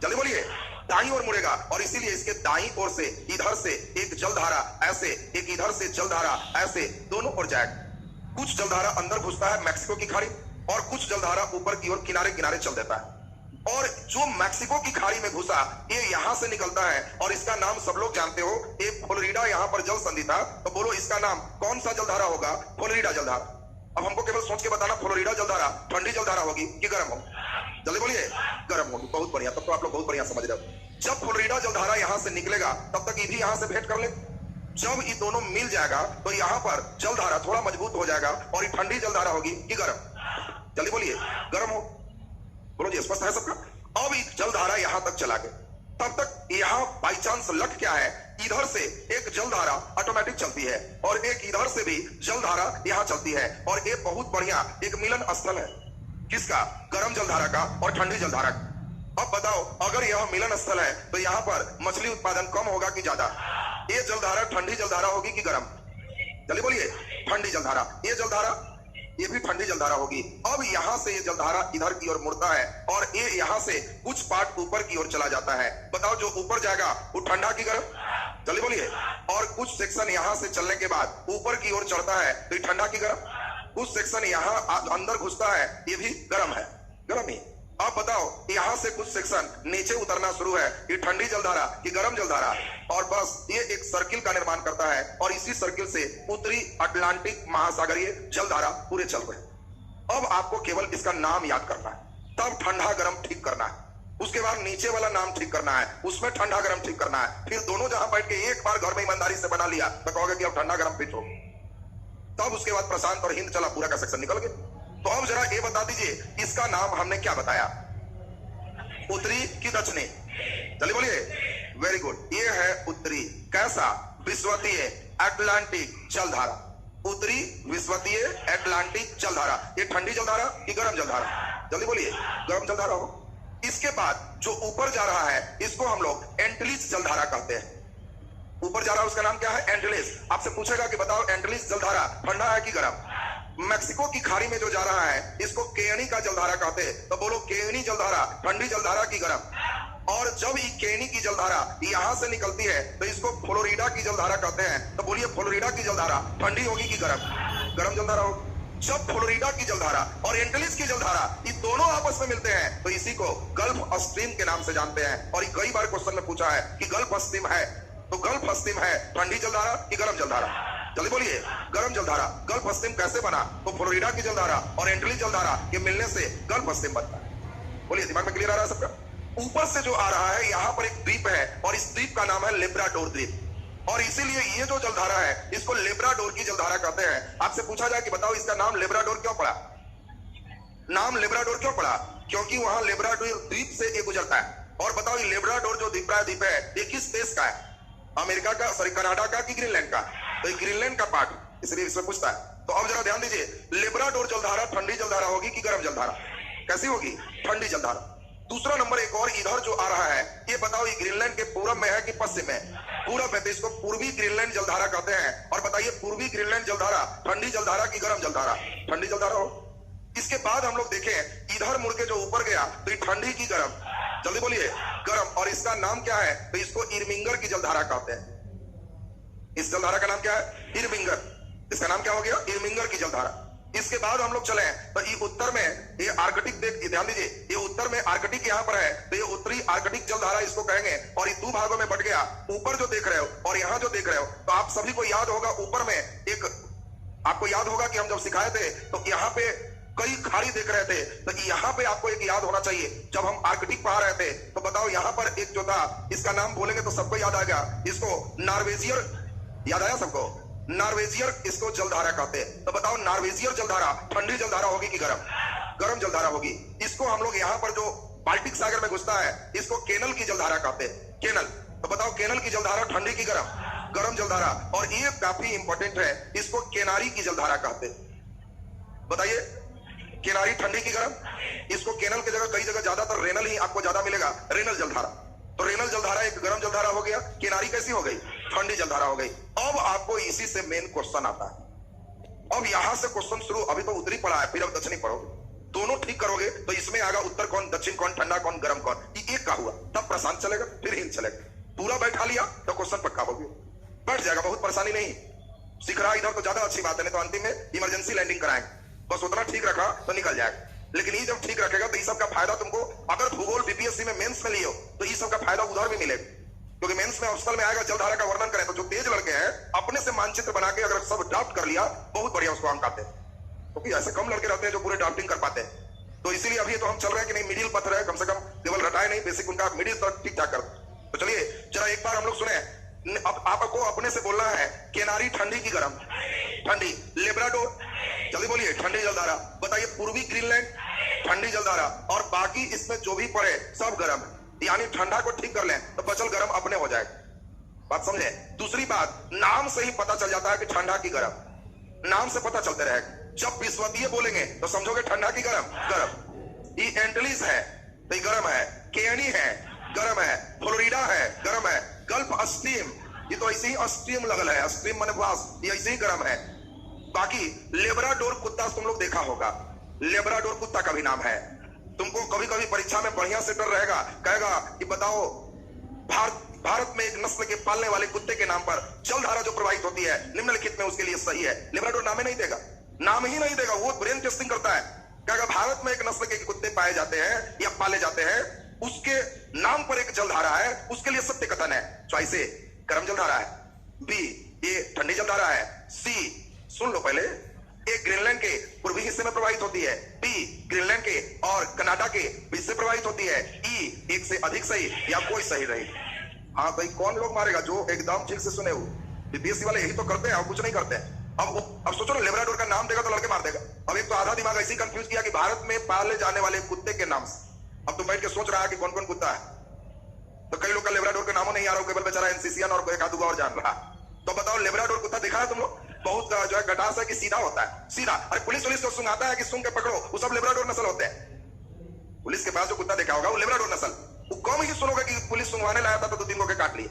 जल्दी बोलिए। दाईं ओर मुड़ेगा, और इसीलिए इसके दाईं ओर से इधर से एक जलधारा ऐसे, एक इधर से जलधारा ऐसे, दोनों ओर जाएगा। कुछ जलधारा अंदर घुसता है मैक्सिको की खाड़ी, और कुछ जलधारा ऊपर की ओर किनारे किनारे चल देता है। और जो मैक्सिको की खाड़ी में घुसा ये यहां से निकलता है, और इसका नाम सब लोग जानते हो, एक फ्लोरिडा यहां पर जल संधि था। तो बोलो इसका नाम कौन सा जलधारा होगा? फ्लोरिडा जलधारा। अब हमको केवल सोच के बताना, फ्लोरिडा जलधारा ठंडी जलधारा होगी कि गर्म होगी? जल्दी बोलिए। गर्म होगी। बहुत बढ़िया, तब तो आप लोग बहुत बढ़िया समझ रहे हो। जब फ्लोरिडा जलधारा यहां से निकलेगा तब तक ये भी यहां से भेंट कर ले। जब ये दोनों मिल जाएगा तो यहां पर जलधारा थोड़ा मजबूत हो जाएगा, और ये ठंडी जलधारा होगी कि गर्म? जल्दी बोलिए। गर्म हो। बोलो जी, स्पष्ट है सबका? अब जलधारा यहां तक चला गया, तब तक यहां बाई चांस लक क्या है, इधर से एक जलधारा ऑटोमेटिक चलती है, और एक इधर से भी जलधारा यहां चलती है, और एक बहुत बढ़िया एक मिलन स्थल है। किसका? गर्म जलधारा का और ठंडी जलधारा का। अब बताओ, अगर यह मिलन स्थल है तो यहां पर मछली उत्पादन कम होगा कि ज्यादा? ये जलधारा ठंडी जलधारा होगी कि गर्म? जल्दी बोलिए। ठंडी जलधारा। ये जलधारा ये भी ठंडी जलधारा होगी। अब यहां से ये जलधारा इधर की ओर मुड़ता है, और ये यहां से कुछ पार्ट ऊपर की ओर चला जाता है। बताओ जो ऊपर जाएगा वो ठंडा की गर्म? जल्दी बोलिए। और कुछ सेक्शन यहां से चलने के बाद ऊपर की ओर चढ़ता है तो ये ठंडा की गर्म? कुछ सेक्शन यहां अंदर घुसता है, ये भी गर्म है, गर्म ही। अब बताओ यहां से कुछ सेक्शन नीचे उतरना शुरू है, ये ठंडी जलधारा कि गर्म जलधारा? और बस ये एक सर्किल का निर्माण करता है, और इसी सर्किल से उत्तरी अटलांटिक महासागरीय जलधारा पूरे चल रहे। अब आपको केवल इसका नाम याद करना है, तब ठंडा गर्म ठीक करना है। उसके बाद नीचे वाला नाम ठीक करना है, उसमें ठंडा गर्म ठीक करना है। फिर दोनों जहां बैठ के एक बार घर में ईमानदारी से बना लिया तो कहोगे कि अब ठंडा गर्म फिट हो। तब उसके बाद प्रशांत और हिंद चला, पूरा का सेक्शन निकल गया। तो अब जरा ये बता दीजिए इसका नाम हमने क्या बताया, उत्तरी की दक्षिणी? चलिए बोलिए। Very good. ये है उत्तरी। कैसा? विश्वतीय अटलांटिक जलधारा। उत्तरी विश्वतीय अटलांटिक जलधारा। ये ठंडी जलधारा कि गर्म जलधारा? जल्दी बोलिए। गर्म जलधारा हो। इसके बाद जो ऊपर जा रहा है इसको हम लोग एंटलिस जलधारा कहते हैं। ऊपर जा रहा है उसका नाम क्या है? एंटलिस। आपसे पूछेगा कि बताओ एंटलिस जलधारा ठंडा है कि गर्म? मैक्सिको की खाड़ी में जो जा रहा है इसको केनी का जलधारा कहते हैं। तो बोलो केनी जलधारा ठंडी जलधारा की गर्म। और जब ये केनी की जलधारा यहां से निकलती है तो इसको फ्लोरिडा की जलधारा कहते हैं। तो बोलिए फ्लोरिडा की जलधारा ठंडी होगी कि गर्म? गर्म जलधारा होगी। जब फ्लोरिडा की जलधारा और एंटलिस की जलधारा ये दोनों आपस में मिलते हैं तो इसी को गल्फ स्ट्रीम के नाम से जानते हैं। और कई बार क्वेश्चन में पूछा है कि गल्फ स्ट्रीम है, तो गल्फ स्ट्रीम है ठंडी जलधारा कि गर्म जलधारा? जल्दी बोलिए, गर्म जलधारा। गल्फ स्ट्रीम कैसे बना? तो फ्लोरिडा की जलधारा और एंटलिस जलधारा के मिलने से गल्फ स्ट्रीम बनता है। बोलिए, दिमाग में क्लियर आ रहा है सबका? ऊपर से जो आ रहा है यहां पर एक द्वीप है और इस द्वीप का नाम है लेब्राडोर द्वीप। और इसीलिए ये जो जलधारा है इसको लेब्राडोर की जलधारा कहते हैं। आपसे पूछा जाए कि बताओ इसका नाम लेब्राडोर क्यों पड़ा? नाम लेब्राडोर क्यों पड़ा? क्योंकि वहां लेब्राडोर द्वीप से ये गुजरता है। और बताओ ये लेब्राडोर जो द्वीप है ये किस देश का है? अमेरिका का, सॉरी कनाडा का कि ग्रीनलैंड का? तो ये ग्रीनलैंड का पार्ट, इसलिए इसमें पूछता है। तो अब जरा ध्यान दीजिए, लेब्राडोर जलधारा ठंडी जलधारा होगी कि गर्म जलधारा? कैसी होगी? ठंडी जलधारा। दूसरा नंबर एक और इधर जो आ रहा है ये बताओ ये ग्रीनलैंड के पूरब में है कि पश्चिम में? पूरब में, तो इसको पूर्वी ग्रीनलैंड जलधारा कहते हैं। और बताइए पूर्वी ग्रीनलैंड जलधारा ठंडी जलधारा की गर्म जलधारा? ठंडी जलधारा हो। इसके बाद हम लोग देखें इधर मुड़ के जो ऊपर गया तो ये ठंडी की गर्म? जल्दी बोलिए, गर्म। और इसका नाम क्या है? तो इसको इरमिंगर की जलधारा कहते हैं। इस जलधारा का नाम क्या है? इरमिंगर। इसका नाम क्या हो गया? इरमिंगर की जलधारा। इसके बाद हम लोग चले तो ये उत्तर में ये आर्कटिक, ध्यान दीजिए, ये उत्तर में आर्कटिक यहां पर है तो ये उत्तरी आर्कटिक जलधारा इसको कहेंगे। और ये दो भागों में बट गया, ऊपर जो देख रहे हो और यहां जो देख रहे हो। तो आप सभी को याद होगा ऊपर में एक, आपको याद होगा कि हम जब सिखाए थे तो यहाँ पे कई खाड़ी देख रहे थे। तो यहाँ पे आपको एक याद होना चाहिए, जब हम आर्कटिक पा रहे थे तो बताओ यहाँ पर एक जो था इसका नाम बोलेंगे तो सबको याद आ गया, इसको नॉर्वेजियर। याद आया सबको? नॉर्वेजियर इसको जलधारा कहते हैं। तो बताओ नॉर्वेजियर जलधारा ठंडी जलधारा होगी कि गर्म? गर्म जलधारा होगी। इसको हम लोग यहाँ पर जो बाल्टिक सागर में घुसता है इसको केनल की जलधारा कहते हैं। केनल। तो बताओ केनल की जलधारा ठंडी की गर्म? गर्म जलधारा। और ये काफी इंपॉर्टेंट है, इसको केनारी की जलधारा कहते हैं। बताइए, केनारी ठंडी की गर्म? इसको केनल की जगह कई जगह ज्यादातर रेनल ही आपको ज्यादा मिलेगा, रेनल जलधारा। तो रेनल जलधारा एक गर्म जलधारा हो गया। केनारी कैसी हो गई? ठंडी जलधारा हो गई। अब आपको इसी से मेन क्वेश्चन आता है। अब यहां से क्वेश्चन शुरू, अभी तो उत्तरी पढ़ा है, फिर अब दक्षिणी पढ़ोगे। दोनों ठीक करोगे तो इसमें आएगा उत्तर कौन, दक्षिण कौन, ठंडा कौन, गर्म कौन। ये एक का हुआ, तब प्रशांत चलेगा फिर हिंद चलेगा। पूरा बैठा लिया तो क्वेश्चन पक्का हो गया, बैठ जाएगा, बहुत परेशानी नहीं। सीख रहा इधर तो ज्यादा अच्छी बात है, नहीं तो अंतिम में इमरजेंसी लैंडिंग कराएंगे। बस उतना ठीक रखा तो निकल जाएगा। लेकिन ये जब ठीक रखेगा तो ये सब का फायदा तुमको, अगर भूगोल बीपीएससी में मेंस में लियो तो ये सब का फायदा उधर भी मिलेगा। क्योंकि मेंस में ऑप्शनल में आएगा जलधारा का वर्णन करें, तो जो तेज लड़के हैं अपने से मानचित्र बना के अगर सब ड्राफ्ट कर लिया बहुत बढ़िया उसको अंक आते हैं। क्योंकि ऐसे कम लड़के रहते हैं जो पूरे ड्राफ्टिंग कर पाते हैं। तो इसीलिए अभी तो हम चल रहे हैं कि नहीं मिडिल पत्थर है, कम से कम केवल रटाए नहीं, बेसिक उनका मिडिल तक ठीक ठाक कर। तो चलिए जरा एक बार हम लोग सुने। अब आपको अपने से बोलना है केनारी ठंडी की गर्म? ठंडी। लेब्राडोर, जल्दी बोलिए, ठंडी जलधारा। बताइए पूर्वी ग्रीनलैंड ठंडी जलधारा। और बाकी इसमें जो भी पड़े सब गर्म है। यानी ठंडा को ठीक कर लें तो बचल गर्म अपने हो जाएगा। बात समझे? दूसरी बात, नाम से ही पता चल जाता है कि ठंडा की गर्म। नाम से पता चलते रहेगा। जब विश्वतीय बोलेंगे तो समझोगे ठंडा की गर्म? गर्म। ये एंटलिस है तो ये गर्म है, केनी है गर्म है, फ्लोरिडा है गर्म है, गल्फ स्ट्रीम ये तो ऐसे ही स्ट्रीम लगल है, स्ट्रीम माने पास, ये ऐसे ही गर्म है। बाकी लेब्राडोर कुत्ता तुम लोग देखा होगा, लेब्राडोर कुत्ता का भी नाम है। तुमको कभी कभी परीक्षा में बढ़िया से डर रहेगा, कहेगा कि बताओ भारत में एक नस्ल के पालने वाले कुत्ते के नाम पर जलधारा जो प्रवाहित होती है निम्नलिखित में उसके लिए सही है। लेब्राडोर नाम ही नहीं देगा, नाम ही नहीं देगा। वो ब्रेन टेस्टिंग करता है, कहेगा भारत में एक नस्ल के कुत्ते पाए जाते हैं या पाले जाते हैं, उसके नाम पर एक जलधारा है, उसके लिए सत्य कथन है। चॉइस ए गर्म जलधारा है, बी ये ठंडी जलधारा है, सी सुन लो पहले, एक ग्रीनलैंड के पूर्वी हिस्से में प्रवाहित होती है, बी ग्रीनलैंड के और कनाडा के बीच से प्रवाहित होती है, ई एक से अधिक सही या कोई सही रही। हाँ भाई कौन लोग मारेगा? जो एकदम ठीक से सुने हो। बीपीएससी वाले यही तो करते हैं और कुछ नहीं करते हैं। अब सोचो ना, लेब्राडोर का नाम देगा तो लड़के मार देगा। अब एक तो आधा दिमाग ऐसे ही कंफ्यूज किया कि भारत में पाले जाने वाले कुत्ते के नाम से। अब तुम बैठ के सोच रहा है कि कौन कौन कुत्ता है, तो कई लोग का लेब्राडोर के नामों नहीं आ रहा, केवल बेचारा एनसीसीएन और एक आधुआ और जान रहा। तो बताओ लेब्राडोर कुत्ता देखा है तुम लोग? बहुत जो है गटार सा कि सीधा होता है, सीधा। अरे पुलिस तो सुंघाता है कि सुंघ के पकड़ो, वो सब लेब्राडोर नस्ल होते हैं। पुलिस के पास जो कुत्ता देखा होगा वो लेब्राडोर नस्ल। वो कम ही सुनोगे कि पुलिस सुंघवाने लाया था तो 2-3 लोग के काट लिए।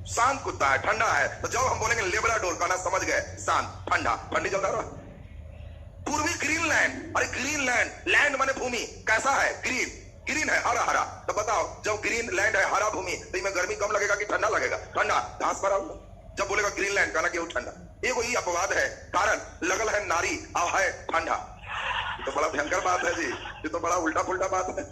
शांत कुत्ता है, ठंडा है। तो जब हम बोलेंगे लेब्राडोर का ना समझ गए, शांत ठंडा, ठंडी जलधारा। अरे ग्रीन लैंड, लैंड माने भूमि, कैसा है? ग्रीन, ग्रीन है, हरा हरा। तो बताओ जब ग्रीन लैंड है, हरा भूमि, तो इसमें गर्मी कम लगेगा कि ठंडा लगेगा? ठंडा, घास भरा हुआ। जब बोलेगा ग्रीन लैंड कहना कि वो ठंडा। ये वही अपवाद है, कारण लगल है नारी अब है ठंडा। तो बड़ा भयंकर बात है जी, ये तो बड़ा उल्टा पुल्टा बात है,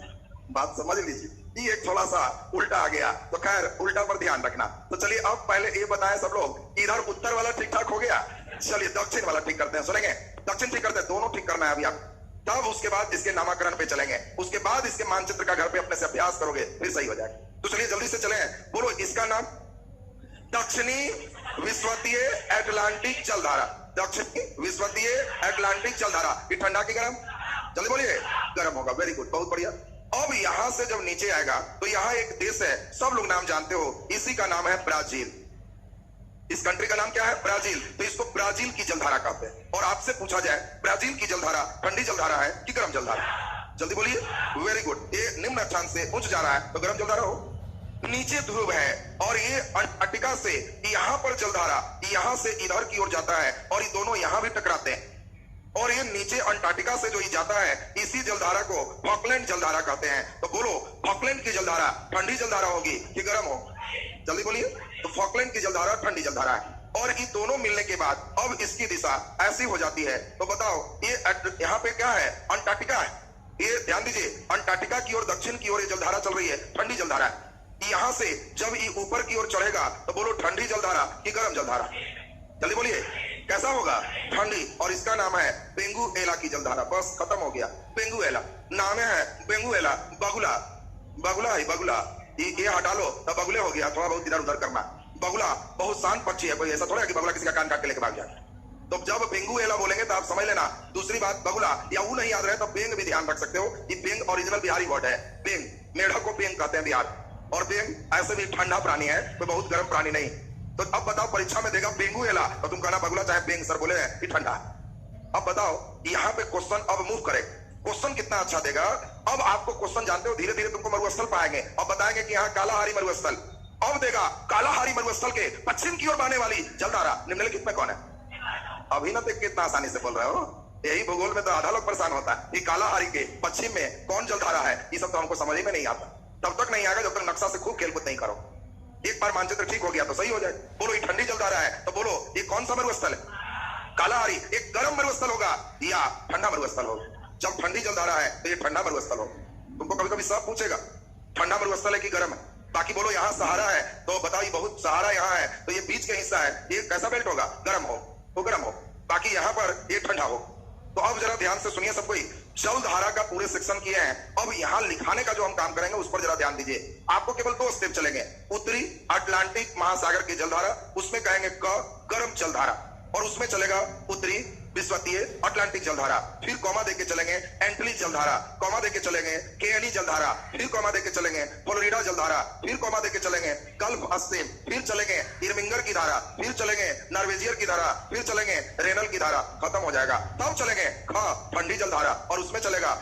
बात समझ लीजिए। ये एक थोड़ा सा उल्टा आ गया, तो खैर उल्टा पर ध्यान रखना। तो चलिए अब पहले ये बताएं सब लोग, इधर उत्तर वाला ठीक ठाक हो गया, चलिए दक्षिण वाला ठीक करते हैं। सुनेंगे? दक्षिण ठीक करते हैं, दोनों ठीक करना है अभी आप, तब उसके बाद इसके नामकरण पे चलेंगे, उसके बाद इसके मानचित्र का घर पे अपने से अभ्यास करोगे, फिर सही हो जाएगा। तो चलिए जल्दी से चले, बोलो इसका नाम दक्षिणी विश्वतीय एटलांटिक जलधारा। दक्षिणी विश्वतीय एटलांटिक जलधारा, ये ठंडा की गर्म? जल्दी बोलिए। गर्म होगा, वेरी गुड, बहुत बढ़िया। अब यहां से जब नीचे आएगा तो यहां एक देश है, सब लोग नाम जानते हो, इसी का नाम है ब्राजील। इस कंट्री का नाम क्या है? ब्राजील। तो इसको ब्राजील की जलधारा कहते हैं। और आपसे पूछा जाए ब्राजील की जलधारा ठंडी जलधारा है कि गर्म जलधारा? जल्दी बोलिए। Very good. ये निम्न अक्षांश से उच्च जा रहा है तो गर्म जलधारा हो। नीचे ध्रुव है और ये अंटार्कटिका से यहां पर जलधारा यहां से इधर की ओर जाता है और ये दोनों यहां भी टकराते हैं। और ये नीचे अंटार्कटिका से जो ये जाता है, इसी जलधारा को फॉकलैंड जलधारा कहते हैं। तो बोलो फॉकलैंड की जलधारा ठंडी जलधारा होगी कि गर्म हो? जल्दी बोलिए। तो फॉकलैंड की जलधारा ठंडी जलधारा है। और ये दोनों मिलने के बाद अब इसकी दिशा ऐसी हो जाती है। तो बताओ ये यहाँ पे क्या है? अंटार्कटिका है। ये ध्यान दीजिए, अंटार्कटिका की ओर दक्षिण की ओर ये जलधारा चल रही है, ठंडी जलधारा है। यहां से जब ये ऊपर की ओर चढ़ेगा तो बोलो ठंडी जलधारा कि गर्म जलधारा? जल्दी बोलिए। कैसा होगा? ठंडी। और इसका नाम है बेंगुएला की जलधारा। बस खत्म हो गया, बेंगुएला नाम है। बेंगुएला, बगुला, बगुला है, बगुला ये हटा लो तो बगुले हो गया, थोड़ा बहुत इधर उधर करना। बगुला बहुत शांत पक्षी है, कोई ऐसा थोड़ा है कि बगुला किसी का कान काट के लेके भाग जाए। तो जब बेंगुएला बोलेंगे तो आप समझ लेना। दूसरी बात, बगुला या वो नहीं याद रहे तो बेंग भी ध्यान रख सकते हो। ये बेंग ओरिजिनल बिहारी वर्ड है। बेंग, मेढक को बेंग कहते हैं बिहार। और बेंग ऐसे भी ठंडा प्राणी है, कोई बहुत गर्म प्राणी नहीं। तो अब बताओ परीक्षा में देगा बेंगुएला तो तुम कहना बगुला चाहे बेंग, सर बोले कि ठंडा। अब बताओ यहाँ पे क्वेश्चन अब मूव करे, क्वेश्चन कितना अच्छा देगा। अब आपको क्वेश्चन जानते हो, धीरे धीरे तुमको मरुस्थल पाएंगे। अब बताएंगे कि यहाँ कालाहारी मरुस्थल। अब देगा कालाहारी मरुस्थल के पश्चिम की ओर बहने वाली जलधारा निम्नलिखित में कौन है? अभी ना देख कितना आसानी से बोल रहे हो। यही भूगोल में तो आधा लोग परेशान होता है कि कालाहारी के पश्चिम में कौन जलधारा है। ये सब तो हमको समझ में नहीं आता, तब तक नहीं आएगा जब तक नक्शा से खूब खेलकूद नहीं करो। एक बार मानचित्र ठीक हो गया तो सही हो जाए। बोलो ये ठंडी जलधारा है तो बोलो ये कौन सा मरुस्थल है? कालाहारी। एक गर्म मरुस्थल होगा या ठंडा मरुस्थल होगा? जब ठंडी जलधारा है तो ये ठंडा मरुस्थल होगा। तुमको कभी कभी सब पूछेगा ठंडा मरुस्थल है कि गर्म है। बाकी बोलो यहाँ सहारा है तो बताओ ये बहुत सहारा यहाँ है तो ये बीच का हिस्सा है, ये कैसा बेल्ट होगा? गर्म हो तो गर्म हो, बाकी यहाँ पर ये ठंडा हो। तो अब जरा ध्यान से सुनिए सब कोई, जलधारा का पूरे सेक्शन किए हैं। अब यहाँ लिखाने का जो हम काम करेंगे उस पर जरा ध्यान दीजिए। आपको केवल 2 स्टेप चलेंगे। उत्तरी अटलांटिक महासागर की जलधारा, उसमें कहेंगे गर्म जलधारा। और उसमें चलेगा उत्तरी विश्वतीय अटलांटिक जलधारा। फिर कॉमा देके चलेंगे एंटली जलधारा, कॉमा देके चलेंगे केएनी जलधारा, फिर कॉमा देके चलेंगे फ्लोरिडा जलधारा, फिर कॉमा देके चलेंगे गल्फ स्ट्रीम, फिर चलेंगे इरमिंगर की धारा, फिर चलेंगे नॉर्वेजियर की धारा, फिर चलेंगे रेनल की धारा। खत्म हो जाएगा। तब चलेंगे ठंडी जलधारा और उसमें चलेगा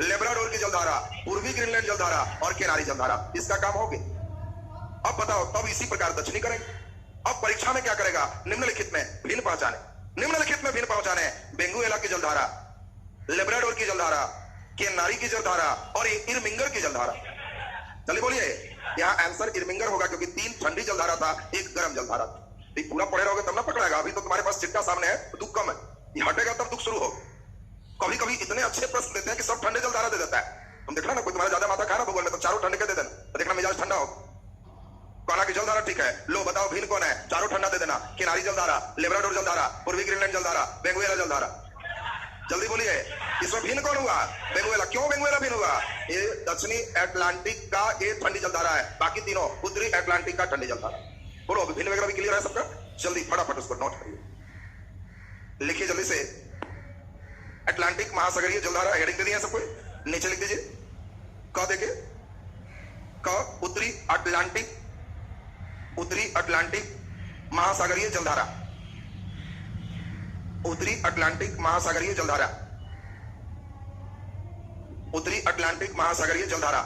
लेब्राडोर की जलधारा, पूर्वी ग्रीनलैंड जलधारा और किनारी जलधारा। इसका काम हो गया। अब बताओ तब इसी प्रकार दक्षिणी करेंगे। अब परीक्षा में क्या करेगा? निम्नलिखित में भिन्न पहचाने, निम्नलिखित में भिन्न पहचाने बेंगुएला की जलधारा, लेब्राडोर की जलधारा, केनारी की जलधारा और इरमिंगर की जलधारा। चलिए बोलिए। यहाँ आंसर इरमिंगर होगा क्योंकि 3 ठंडी जलधारा था, 1 गर्म जलधारा था। ये पूरा पढ़े रहोगे तब ना पकड़ेगा। अभी तो तुम्हारे पास चिट्ठा सामने है तो दुख कम है, ये हटेगा तब दुख शुरू हो। कभी कभी इतने अच्छे प्रश्न देते हैं कि सब ठंडे जलधारा दे देता है। तुम देखना ना, कोई तुम्हारा ज्यादा माथा खाना भूगोल में तो चारों ठंडे के दे देना, तो देखना मिजाज ठंडा हो। कहना की जलधारा ठीक है, लो बताओ भिन्न कौन है? चारों ठंडा दे देना। किनारी जलधारा, लेब्राडोर जलधारा, पूर्वी ग्रीनलैंड जलधारा, बेंगुएला जलधारा। जल्दी बोलिए। इसमें भिन्न कौन हुआ? बेंगुएला। क्यों बेंगुएला भिन्न हुआ? ये दक्षिणी अटलांटिक का ये ठंडी जलधारा है, बाकी तीनों उत्तरी अटलांटिक का ठंडी जलधारा। बोलो भिन्न वगैरह भी क्लियर है सबका? जल्दी फटाफट उसको नोट करिए, लिखिए जल्दी से। अटलांटिक महासागरीय जलधारा हेडिंग दे दी है सबको, नीचे लिख दीजिए। क देखिए, क उत्तरी अटलांटिक, उत्तरी अटलांटिक महासागरीय जलधारा, उत्तरी अटलांटिक महासागरीय जलधारा, उत्तरी अटलांटिक महासागरीय जलधारा,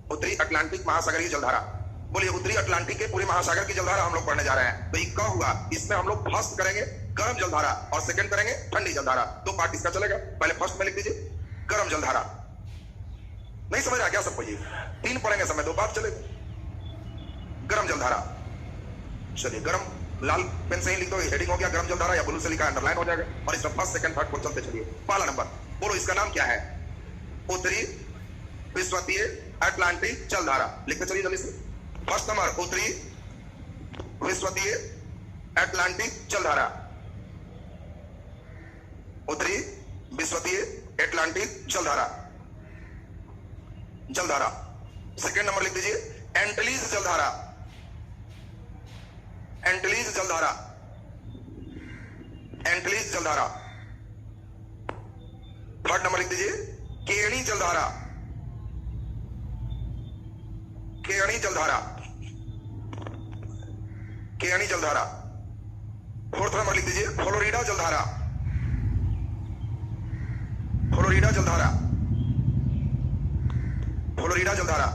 उत्तरी अटलांटिक महासागरीय जलधारा। बोलिए उत्तरी अटलांटिक के पूरे महासागर की जलधारा हम लोग पढ़ने जा रहे हैं। तो ये क्या हुआ? इसमें हम लोग फर्स्ट करेंगे गर्म जलधारा और सेकंड करेंगे ठंडी जलधारा। दो पार्ट इसका चलेगा। पहले फर्स्ट में लिख दीजिए गर्म जलधारा। नहीं समझ रहा क्या सबको? ये तीन पढ़ेंगे समय, दो पार्ट चलेगा। गर्म जलधारा, चलिए गर्म लाल पेन से ही लिख दो, हेडिंग हो गया गर्म जलधारा, या ब्लू से लिखा अंडरलाइन हो जाएगा। और इसमें फर्स्ट सेकंड थर्ड को चलते चलिए। पहला नंबर बोलो, इसका नाम क्या है? उत्तरी विश्वतीय अटलांटिक जलधारा। लिखते चलिए जल्दी से। फर्स्ट नंबर उत्तरी विश्वतीय अटलांटिक जलधारा, उत्तरी विश्वतीय अटलांटिक जलधारा। जलधारा सेकंड नंबर लिख दीजिए एंटलीज जलधारा, एंटलीज जलधारा, एंटलीज जलधारा। थर्ड नंबर लिख दीजिए केणी जलधारा, केणी जलधारा, केणी जलधारा। फोर्थ नंबर लिख दीजिए फ्लोरिडा जलधारा, फ्लोरिडा जलधारा, फ्लोरिडा जलधारा।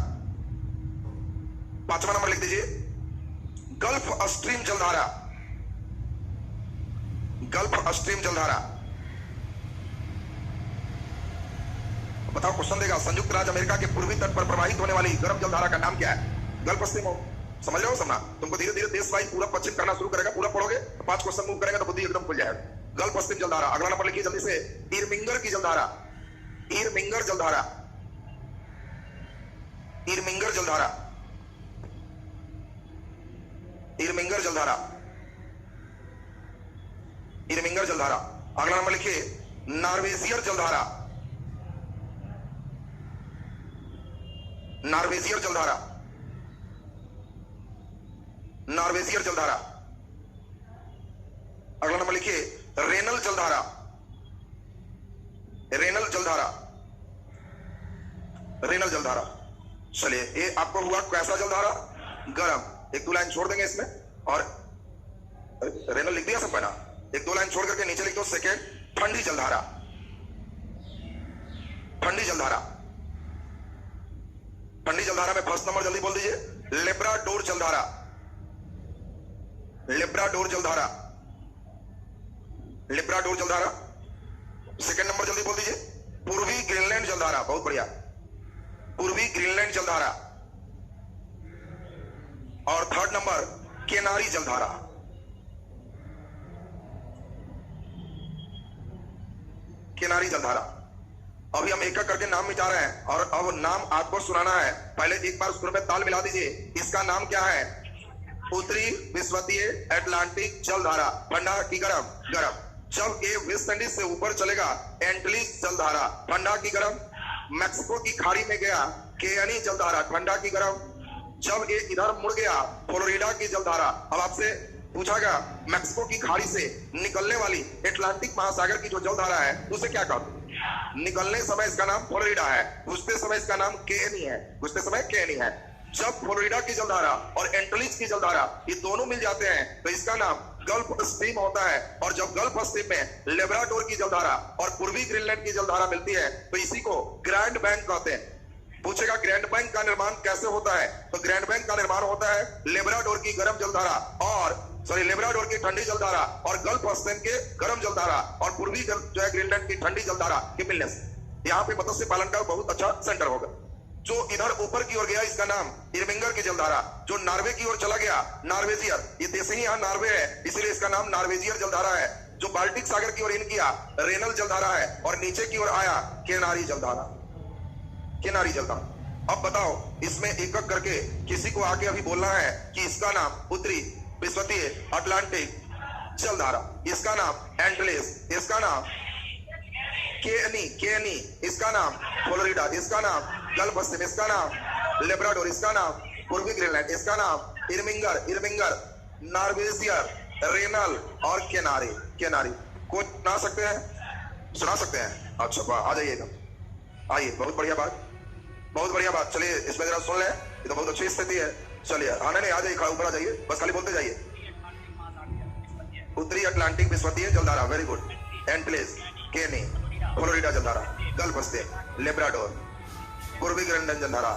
पांचवा नंबर लिख दीजिए गल्फ स्ट्रीम जलधारा, गल्फ स्ट्रीम जलधारा। बताओ, क्वेश्चन देगा संयुक्त राज्य अमेरिका के पूर्वी तट पर प्रवाहित होने वाली गर्म जलधारा का नाम क्या है? गल्फ स्ट्रीम हो, समझ रहे हो? समझना तुमको धीरे धीरे देश वाइज पूरा पश्चिम करना शुरू करेगा। पूरा पढ़ोगे तो 5 क्वेश्चन मूव करेगा तो बुद्धि एकदम खुल जाएगा। गल्फ स्ट्रीम जलधारा। अगला नंबर लिखिए जल्दी से इरमिंगर की जलधारा, इरमिंगर जलधारा, इरमिंगर जलधारा, इरमिंगर जलधारा, इरमिंगर जलधारा। अगला नंबर लिखिए नॉर्वेजियर जलधारा, नॉर्वेजियर जलधारा, नॉर्वेजियर जलधारा। अगला नंबर लिखिए रेनल जलधारा, रेनल जलधारा, रेनल जलधारा। चलिए ये आपको हुआ कैसा जलधारा? गरम। एक दो लाइन छोड़ देंगे इसमें, और रेनल लिख दिया सब पहना। एक दो लाइन छोड़ करके नीचे लिख दो सेकेंड ठंडी जलधारा, ठंडी जलधारा। ठंडी जलधारा में फर्स्ट नंबर जल्दी बोल दीजिए लेब्राडोर जलधारा, लेब्राडोर जलधारा, लेब्राडोर जलधारा। सेकेंड नंबर जल्दी बोल दीजिए पूर्वी ग्रीनलैंड जलधारा। बहुत बढ़िया, पूर्वी ग्रीनलैंड जलधारा। और थर्ड नंबर केनारी जलधारा, केनारी जलधारा। अभी हम एक एक करके नाम मिटा रहे हैं और अब नाम आपको सुनाना है। पहले एक बार सुर में ताल मिला दीजिए। इसका नाम क्या है? उत्तरी विश्वतीय अटलांटिक जलधारा, ठंडा की गरम? गरम। जब ये वेस्ट इंडीज से ऊपर चलेगा एंटलीज जलधारा, ठंडा की गरम। मैक्सिको की खाड़ी में गया केनी जलधारा, ठंडा की गरम। जब ये इधर मुड़ गया फ्लोरिडा की जलधारा। अब आपसे पूछा गया मैक्सिको की खाड़ी से निकलने वाली अटलांटिक महासागर की जो जलधारा है उसे क्या कहते? निकलने समय इसका नाम फ्लोरिडा है, घुसते समय इसका नाम केनी है, घुसते समय केनी है। जब फ्लोरिडा की जलधारा और एंटलीज की जलधारा ये दोनों मिल जाते हैं तो इसका नाम गल्फ स्ट्रीम होता है। और जब गल्फ स्ट्रीम में लेब्राडोर की जलधारा और पूर्वी ग्रीनलैंड की जलधारा मिलती है तो इसी को ग्रैंड बैंक कहते हैं। पूछेगा ग्रैंड बैंक का निर्माण कैसे होता है? तो ग्रैंड बैंक का निर्माण होता है लेब्राडोर की गर्म जलधारा और लेब्राडोर की ठंडी जलधारा और गल्फ स्ट्रीम के गर्म जलधारा और पूर्वी जो है ग्रीनलैंड की ठंडी जलधारा के मिलने से यहाँ पे मत्स्य पालन का बहुत अच्छा सेंटर होगा। जो इधर ऊपर की ओर गया इसका नाम इरमिंगर की जलधारा। जो नॉर्वे की ओर चला गया नॉर्वेजियर, ये देश ही यहाँ नॉर्वे है इसलिए इसका नाम नॉर्वेजियर जलधारा है। जो बाल्टिक सागर की ओर इन किया रेनल जलधारा है और नीचे की ओर आया केनारी जलधारा, केनारी जलधारा। अब बताओ इसमें एक एक करके किसी को आके अभी बोलना है कि इसका नाम उत्तरी विश्वतीय अटलांटिक जलधारा, इसका नाम एंटलीज, इसका नाम केनी, केनी, इसका नाम फ्लोरिडा, इसका नाम गल्फ स्ट्रीम, इसका नाम लेब्राडोर, इसका नाम पूर्वी ग्रीनलैंड, इसका नाम इरमिंगर, इरमिंगर, नॉर्वेजियर, रेनल और केनारी, केनारी। कोई सुना सकते हैं? सुना सकते हैं? अच्छा वाह, आ जाइएगा, आइए, बहुत बढ़िया बात, बहुत बढ़िया बात। चलिए इसमें जरा सुन लें, ये तो बहुत अच्छी स्थिति है। चलिए आने नहीं, आ जाइए, ऊपर आ जाइए, बस खाली बोलते जाइए। उत्तरी अटलांटिक विश्वतीय जलधारा, वेरी गुड। एंटलीज, केनी, फ्लोरिडा जलधारा, गल्फ स्ट्रीम, लेब्राडोर, पूर्वी ग्रीनलैंड जलधारा,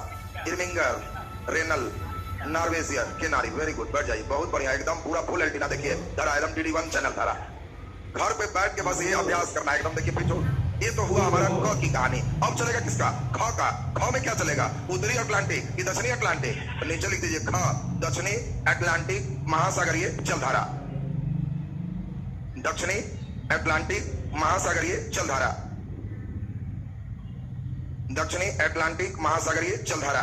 इरमिंगर, रेनल, नॉर्वेजियर, केनारी, वेरी गुड। बैठ जाइए, बहुत बढ़िया, एकदम पूरा फुल एंटीना देखिए, धारा एकदम DD1 चैनल धारा। घर पे बैठ के बस ये अभ्यास करना है एकदम। देखिए पीछे, ये तो हुआ हमारा क की कहानी। अब चलेगा किसका? ख का। ख में क्या चलेगा? उत्तरी अटलांटिक कि दक्षिणी अटलांटिक? तो नीचे लिख दीजिए ख, दक्षिणी अटलांटिक महासागरीय जलधारा। दक्षिणी अटलांटिक महासागरीय जलधारा। दक्षिणी अटलांटिक महासागरीय जलधारा।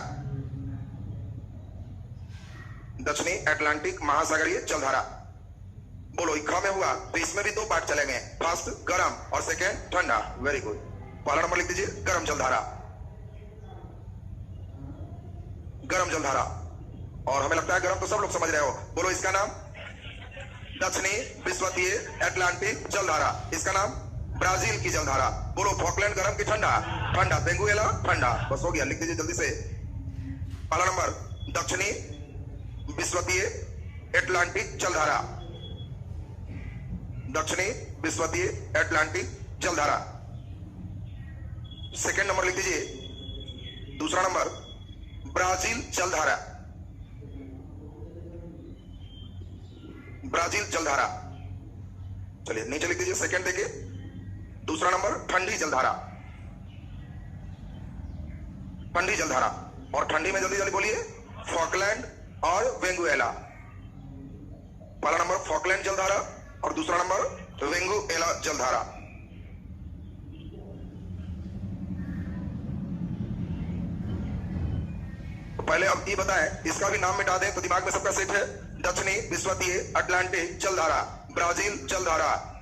दक्षिणी अटलांटिक महासागरीय जलधारा। बोलो, ख में हुआ तो इसमें भी दो पार्ट चले गए, फर्स्ट गर्म और सेकेंड ठंडा। Very good. पहला नंबर लिख दीजिए गर्म जलधारा। गर्म जलधारा, और हमें लगता है गर्म तो सब लोग समझ रहे हो। बोलो इसका नाम दक्षिणी विश्वतीय अटलांटिक जलधारा। इसका नाम ब्राजील की जलधारा। बोलो फॉकलैंड गर्म की ठंडा? ठंडा। वेनेजुएला ठंडा। बस हो गया, लिख दीजिए जल्दी से। पहला नंबर दक्षिणी विश्वतीय अटलांटिक जलधारा। दक्षिणी विश्वतीय अटलांटिक जलधारा। सेकंड नंबर लिख दीजिए, दूसरा नंबर ब्राजील जलधारा। ब्राजील जलधारा। चलिए नीचे लिख दीजिए सेकंड देखिए, दूसरा नंबर ठंडी जलधारा। ठंडी जलधारा, और ठंडी में जल्दी जल्दी बोलिए फॉकलैंड और वेनेजुएला। पहला नंबर फॉकलैंड जलधारा और दूसरा नंबर वेनेजुएला जलधारा। तो पहले अब ये बताएं, इसका भी नाम मिटा दें तो दिमाग में सबका सेट है। दक्षिणी विश्वतीय अटलांटिक जलधारा, ब्राजील जलधारा,